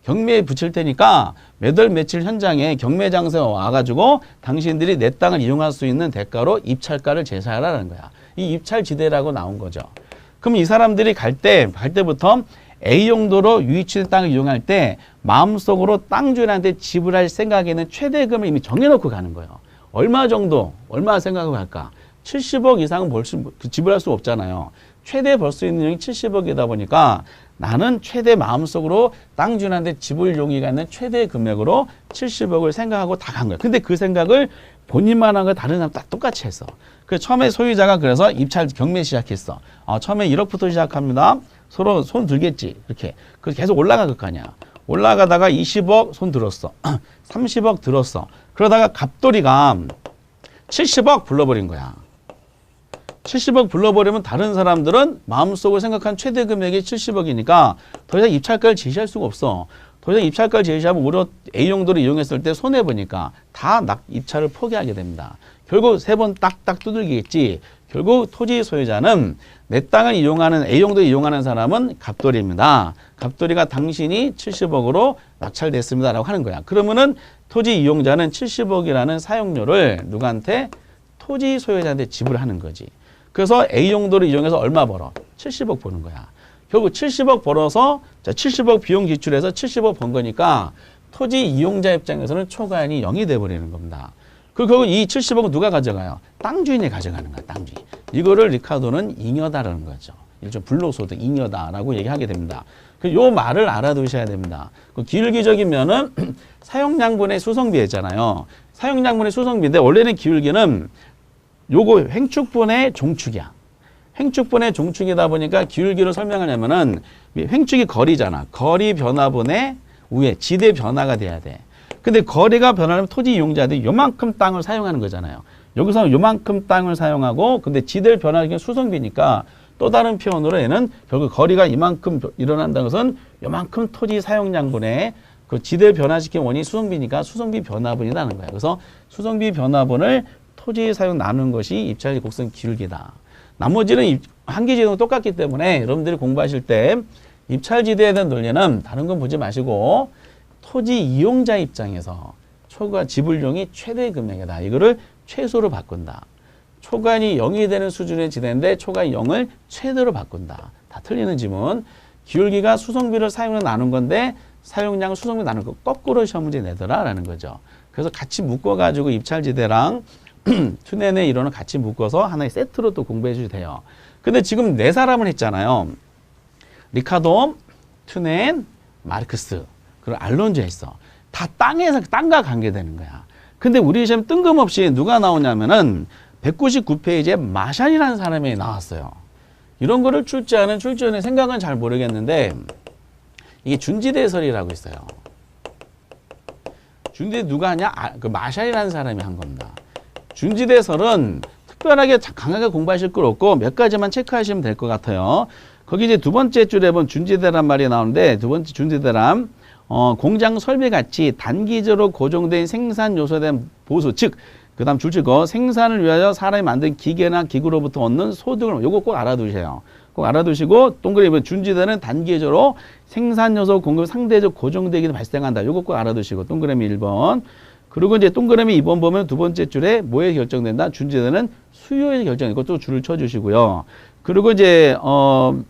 경매에 붙일 테니까 몇 월 며칠 현장에 경매 장소에 와가지고 당신들이 내 땅을 이용할 수 있는 대가로 입찰가를 제시하라는 거야. 이 입찰지대라고 나온 거죠. 그럼 이 사람들이 갈 때부터 A 용도로 유이치된 땅을 이용할 때 마음속으로 땅 주인한테 지불할 생각에는 최대금을 이미 정해놓고 가는 거예요. 얼마 생각하고 갈까? 70억 이상은 지불할 수 없잖아요. 최대 벌 수 있는 용이 70억이다 보니까 나는 최대 마음속으로 땅 주인한테 집을 용의가 있는 최대 금액으로 70억을 생각하고 다 간 거야. 근데 그 생각을 본인만 한 거 다른 사람 다 똑같이 했어. 그 처음에 소유자가 그래서 입찰 경매 시작했어. 처음에 1억부터 시작합니다. 서로 손 들겠지. 이렇게. 그래서 계속 올라갈 거 아니야. 올라가다가 20억 손 들었어. 30억 들었어. 그러다가 갑돌이가 70억 불러버린 거야. 70억 불러버리면 다른 사람들은 마음속으로 생각한 최대 금액이 70억이니까 더 이상 입찰가를 제시할 수가 없어. 더 이상 입찰가를 제시하면 오히려 A용도를 이용했을 때 손해보니까 다 입찰을 포기하게 됩니다. 결국 세 번 딱딱 두들기겠지. 결국 토지 소유자는 내 땅을 이용하는 A용도를 이용하는 사람은 갑돌이입니다. 갑돌이가 당신이 70억으로 낙찰됐습니다 라고 하는 거야. 그러면은 토지 이용자는 70억이라는 사용료를 누구한테? 토지 소유자한테 지불하는 거지. 그래서 A용도를 이용해서 얼마 벌어? 70억 버는 거야. 결국 70억 벌어서 70억 비용 지출해서 70억 번 거니까 토지 이용자 입장에서는 초과이익이 0이 돼버리는 겁니다. 그리고 결국 이 70억은 누가 가져가요? 땅 주인이 가져가는 거야. 땅 주인. 이거를 리카도는 잉여다라는 거죠. 일종 불로소득 잉여다라고 얘기하게 됩니다. 요 말을 알아두셔야 됩니다. 그 기울기적이면은 사용량분의 수성비 했잖아요. 사용량분의 수성비인데 원래는 기울기는 요거 횡축분의 종축이야. 횡축분의 종축이다 보니까 기울기를 설명하려면은 횡축이 거리잖아. 거리 변화분의 우에 지대 변화가 돼야 돼. 근데 거리가 변하면 토지 이용자들이 요만큼 땅을 사용하는 거잖아요. 여기서 요만큼 땅을 사용하고 근데 지대를 변화하는 게 수성비니까 또 다른 표현으로 얘는 결국 거리가 이만큼 일어난다는 것은 요만큼 토지 사용량분의 그 지대를 변화시킨 원인이 수성비니까 수성비 변화분이라는 거예요. 그래서 수성비 변화분을 토지 사용 나누는 것이 입찰 곡선 기울기다. 나머지는 한계지대도 똑같기 때문에 여러분들이 공부하실 때 입찰지대에 대한 논리는 다른 건 보지 마시고 토지 이용자 입장에서 초과 지불용이 최대 금액이다. 이거를 최소로 바꾼다. 초과이 0이 되는 수준의 지대인데 초과이 0을 최대로 바꾼다. 다 틀리는 지문. 기울기가 수성비를 사용을 나눈 건데 사용량을 수성비 나눈 거 거꾸로 시험 문제 내더라라는 거죠. 그래서 같이 묶어가지고 입찰지대랑 투넨의 이론을 같이 묶어서 하나의 세트로 또 공부해 주셔도 돼요. 근데 지금 네 사람을 했잖아요. 리카도, 투넨, 마르크스, 그리고 알론조 했어. 다 땅과 관계되는 거야. 근데 우리 시험 뜬금없이 누가 나오냐면은 199페이지에 마샬이라는 사람이 나왔어요. 이런 거를 출제하는 출제원의 생각은 잘 모르겠는데 이게 준지대설이라고 있어요. 준지대 누가 하냐? 그 마샬이라는 사람이 한 겁니다. 준지대설은 특별하게 강하게 공부하실 건 없고 몇 가지만 체크하시면 될 것 같아요. 거기 이제 두 번째 줄에 보면 준지대란 말이 나오는데 두 번째 준지대란 공장 설비 가치 단기적으로 고정된 생산 요소에 대한 보수 즉 그다음 줄치고 생산을 위하여 사람이 만든 기계나 기구로부터 얻는 소득을 요거 꼭 알아두세요. 꼭 알아두시고 동그라미 준지대는 단기적으로 생산 요소 공급 상대적 고정되기 발생한다. 요거 꼭 알아두시고 동그라미 1번. 그리고 이제 동그라미 2번 보면 두 번째 줄에 뭐에 결정된다? 준지대는 수요에 결정되고 또 줄을 쳐주시고요. 그리고 이제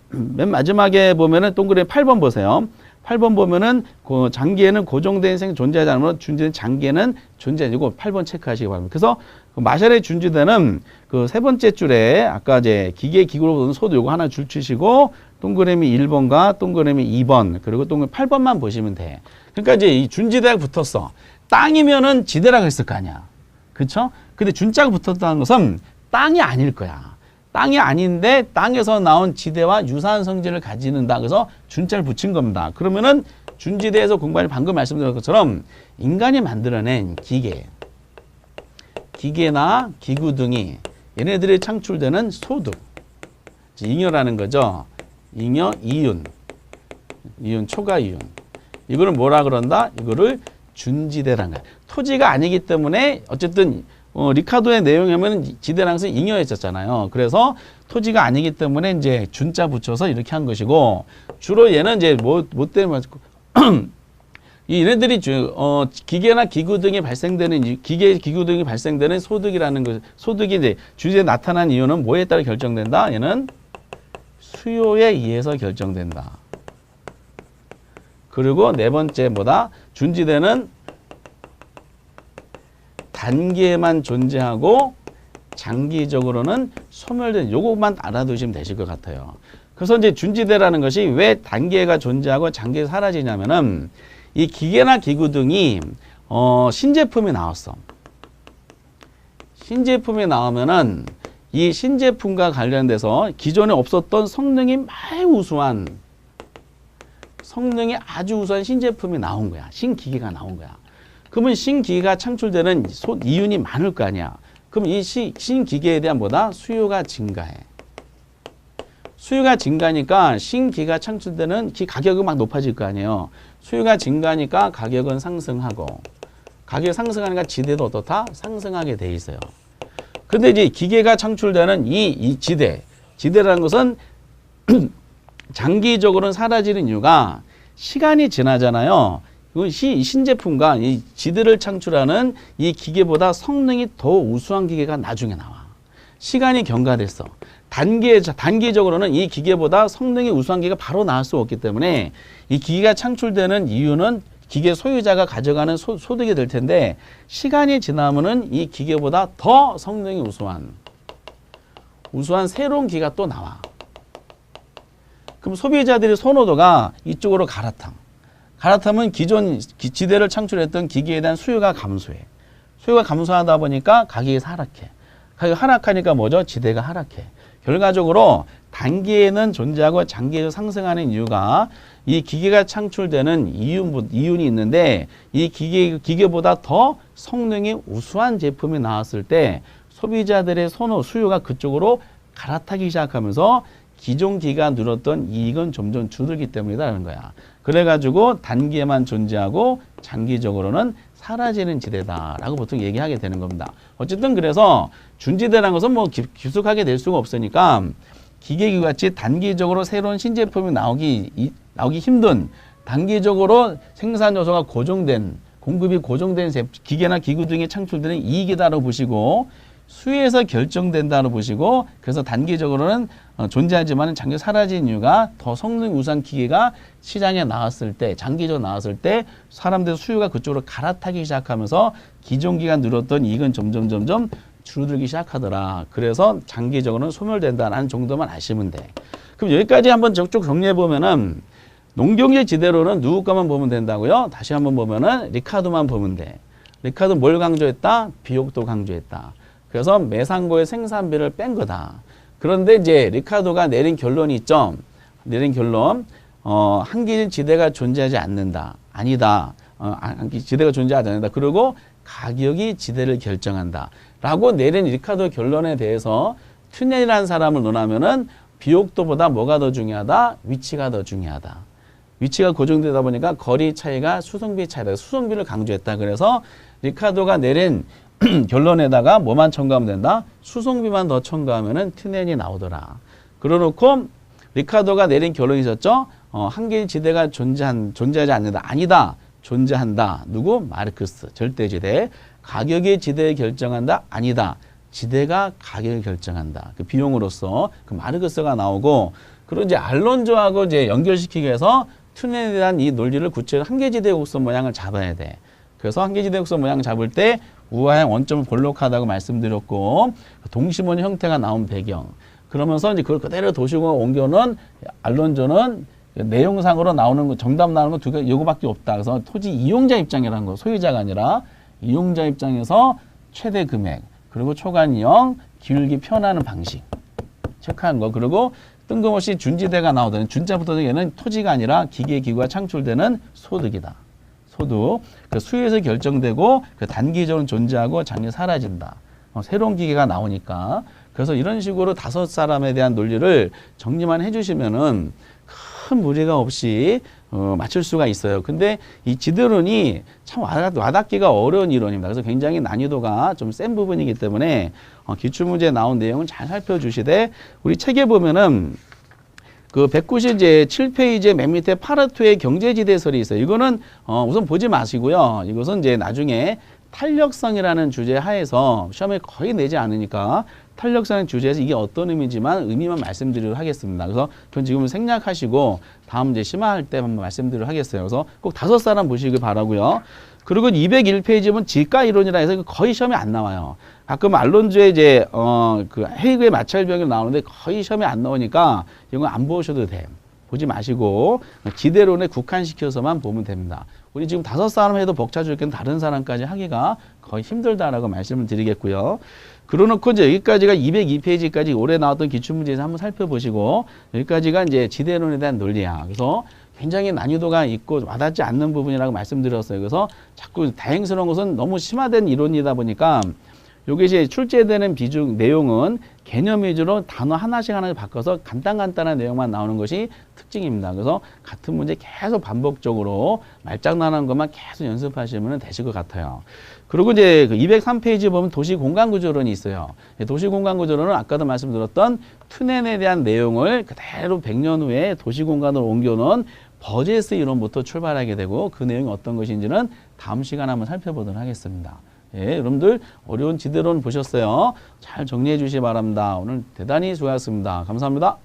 맨 마지막에 보면은 동그라미 8번 보세요. 8번 보면은 그 장기에는 고정된 생 존재하지 않으므로 준지대는 장기에는 존재하고 8번 체크하시기 바랍니다. 그래서 그 마샬의 준지대는 그 세 번째 줄에 아까 이제 기계 기구로 보는 소득 요거 하나 줄 치시고 동그라미 1번과 동그라미 2번 그리고 동그라미 8번만 보시면 돼. 그러니까 이제 이 준지대가 붙었어. 땅이면은 지대라고 했을 거 아니야. 그쵸? 근데 준자가 붙었다는 것은 땅이 아닐 거야. 땅이 아닌데 땅에서 나온 지대와 유사한 성질을 가지는다. 그래서 준자를 붙인 겁니다. 그러면은 준지대에서 공부할 방금 말씀드린 것처럼 인간이 만들어낸 기계나 기구 등이 얘네들이 창출되는 소득, 잉여라는 거죠. 잉여, 이윤, 초과 이윤. 이거를 뭐라 그런다? 이거를 준지대라는 거야. 토지가 아니기 때문에 어쨌든 리카도의 내용이면 지대라는 것은 잉여했었잖아요. 그래서 토지가 아니기 때문에 이제 준자 붙여서 이렇게 한 것이고 주로 얘는 이제 뭐 때문에 얘네들이 기계나 기구 등이 발생되는 기구 등이 발생되는 소득이라는 것 소득이 이제 주제에 나타난 이유는 뭐에 따라 결정된다? 얘는 수요에 의해서 결정된다. 그리고 네 번째 뭐다? 준지대는 단기에만 존재하고 장기적으로는 소멸된 요것만 알아두시면 되실 것 같아요. 그래서 이제 준지대라는 것이 왜 단계가 존재하고 장기가 사라지냐면은 이 기계나 기구 등이 신제품이 나왔어. 신제품이 나오면은 이 신제품과 관련돼서 기존에 없었던 성능이 매우 우수한 성능이 아주 우수한 신제품이 나온 거야. 신기계가 나온 거야. 그러면 신기계가 창출되는 이윤이 많을 거 아니야. 그럼 이 신기계에 대한 뭐다? 수요가 증가해. 수요가 증가하니까 신기계가 창출되는 가격이 막 높아질 거 아니에요. 수요가 증가하니까 가격은 상승하고 가격이 상승하니까 지대도 어떻다? 상승하게 돼 있어요. 근데 이제 기계가 창출되는 이 지대라는 것은 장기적으로는 사라지는 이유가 시간이 지나잖아요. 이 신제품과 이 지대를 창출하는 이 기계보다 성능이 더 우수한 기계가 나중에 나와. 시간이 경과됐어. 단기적으로는 이 기계보다 성능이 우수한 기계가 바로 나올 수 없기 때문에 이 기계가 창출되는 이유는 기계 소유자가 가져가는 소득이 될 텐데 시간이 지나면은 이 기계보다 더 성능이 우수한 새로운 기계가 또 나와. 그럼 소비자들의 선호도가 이쪽으로 갈아타면 기존 지대를 창출했던 기계에 대한 수요가 감소해. 수요가 감소하다 보니까 가격이 하락해. 가격이 하락하니까 뭐죠? 지대가 하락해. 결과적으로 단기에는 존재하고 장기에서 상승하는 이유가 이 기계가 창출되는 이윤이 있는데 이 기계보다 더 성능이 우수한 제품이 나왔을 때 소비자들의 수요가 그쪽으로 갈아타기 시작하면서 기존 기계가 누렸던 이익은 점점 줄어들기 때문이라는 거야. 그래가지고 단기에만 존재하고 장기적으로는 사라지는 지대다라고 보통 얘기하게 되는 겁니다. 어쨌든 그래서 준지대라는 것은 뭐 깊숙하게 될 수가 없으니까 기계기구 같이 단기적으로 새로운 신제품이 나오기 힘든 단기적으로 생산 요소가 공급이 고정된 기계나 기구 등이 창출되는 이익이다라고 보시고 수요에서 결정된다고 보시고 그래서 단기적으로는 존재하지만 장기 사라진 이유가 더 성능 우수한 기계가 시장에 나왔을 때 장기적으로 나왔을 때 사람들의 수요가 그쪽으로 갈아타기 시작하면서 기존 기계가 누렸던 이익은 점점 줄어들기 시작하더라. 그래서 장기적으로는 소멸된다는 정도만 아시면 돼. 그럼 여기까지 한번 쭉 정리해 보면은 농경제 지대로는 누구 것만 보면 된다고요? 다시 한번 보면은 리카도만 보면 돼. 리카도 뭘 강조했다? 비옥도 강조했다. 그래서 매상고의 생산비를 뺀 거다. 그런데 이제 리카도가 내린 결론이 있죠. 내린 결론, 한기진 지대가 존재하지 않는다. 아니다. 지대가 존재하지 않는다. 그리고 가격이 지대를 결정한다. 라고 내린 리카도 결론에 대해서 튜넬이라는 사람을 논하면은 비옥도보다 뭐가 더 중요하다? 위치가 더 중요하다. 위치가 고정되다 보니까 거리 차이가 수송비 차이다. 수송비를 강조했다. 그래서 리카도가 내린 결론에다가 뭐만 첨가하면 된다? 수송비만 더 첨가하면은 튜넬이 나오더라. 그러놓고 리카도가 내린 결론이 있었죠? 한계의 지대가 존재하지 않는다. 아니다. 존재한다. 누구? 마르크스. 절대지대. 가격의 지대를 결정한다. 아니다. 지대가 가격을 결정한다. 그 비용으로서 그 마르크스가 나오고 그리고 이제 알론조하고 이제 연결시키기 위해서 튜넬에 대한 이 논리를 구체적으로 한계지대 곡선 모양을 잡아야 돼. 그래서 한계지대 곡선 모양 잡을 때 우하향 원점을 볼록하다고 말씀드렸고 동심원 형태가 나온 배경. 그러면서 이제 그걸 그대로 도시공학 옮겨놓은 알론조는 내용상으로 나오는 거 정답 나오는 거 두 개 요거밖에 없다. 그래서 토지 이용자 입장이라는 거 소유자가 아니라 이용자 입장에서 최대 금액 그리고 초간이용 기울기 표현하는 방식 체크한 거. 그리고 뜬금없이 준지대가 나오더니 준자부터 얘는 토지가 아니라 기계기구가 창출되는 소득이다. 소득. 그 수요에서 결정되고 그 단기적으로 존재하고 장기 사라진다. 새로운 기계가 나오니까. 그래서 이런 식으로 5사람에 대한 논리를 정리만 해주시면은 큰 무리가 없이 맞출 수가 있어요. 근데 이 지대론이 참 와닿기가 어려운 이론입니다. 그래서 굉장히 난이도가 좀 센 부분이기 때문에 기출문제에 나온 내용은 잘 살펴주시되 우리 책에 보면은 그 197페이지의 맨 밑에 파르투의 경제지대설이 있어요. 이거는 우선 보지 마시고요. 이것은 이제 나중에 탄력성이라는 주제 하에서 시험에 거의 내지 않으니까 탄력성의 주제에서 이게 어떤 의미지만 의미만 말씀드리도록 하겠습니다. 그래서 전 지금은 생략하시고 다음 이제 심화할 때 한번 말씀드리도록 하겠어요. 그래서 꼭 5사람 보시길 바라고요. 그리고 201페이지 보면 지가 이론이라 해서 거의 시험에 안 나와요. 가끔 알론주의 이제 그 헤이그의 마찰병이 나오는데 거의 시험에 안 나오니까 이거 안 보셔도 돼. 보지 마시고 지대론에 국한시켜서만 보면 됩니다. 우리 지금 5사람 해도 벅차죽겠는 다른 사람까지 하기가 거의 힘들다라고 말씀을 드리겠고요. 그러놓고 이제 여기까지가 202페이지까지 올해 나왔던 기출문제에서 한번 살펴보시고 여기까지가 이제 지대론에 대한 논리야. 그래서 굉장히 난이도가 있고 와닿지 않는 부분이라고 말씀드렸어요. 그래서 자꾸 다행스러운 것은 너무 심화된 이론이다 보니까 요게 이제 출제되는 비중 내용은 개념 위주로 단어 하나씩 바꿔서 간단한 내용만 나오는 것이 특징입니다. 그래서 같은 문제 계속 반복적으로 말장난한 것만 계속 연습하시면 되실 것 같아요. 그리고 이제 그 203페이지 보면 도시공간구조론이 있어요. 도시공간구조론은 아까도 말씀드렸던 튜넨에 대한 내용을 그대로 100년 후에 도시공간으로 옮겨놓은 버제스 이론부터 출발하게 되고 그 내용이 어떤 것인지는 다음 시간에 한번 살펴보도록 하겠습니다. 예, 여러분들 어려운 지대론 보셨어요. 잘 정리해 주시기 바랍니다. 오늘 대단히 수고하셨습니다. 감사합니다.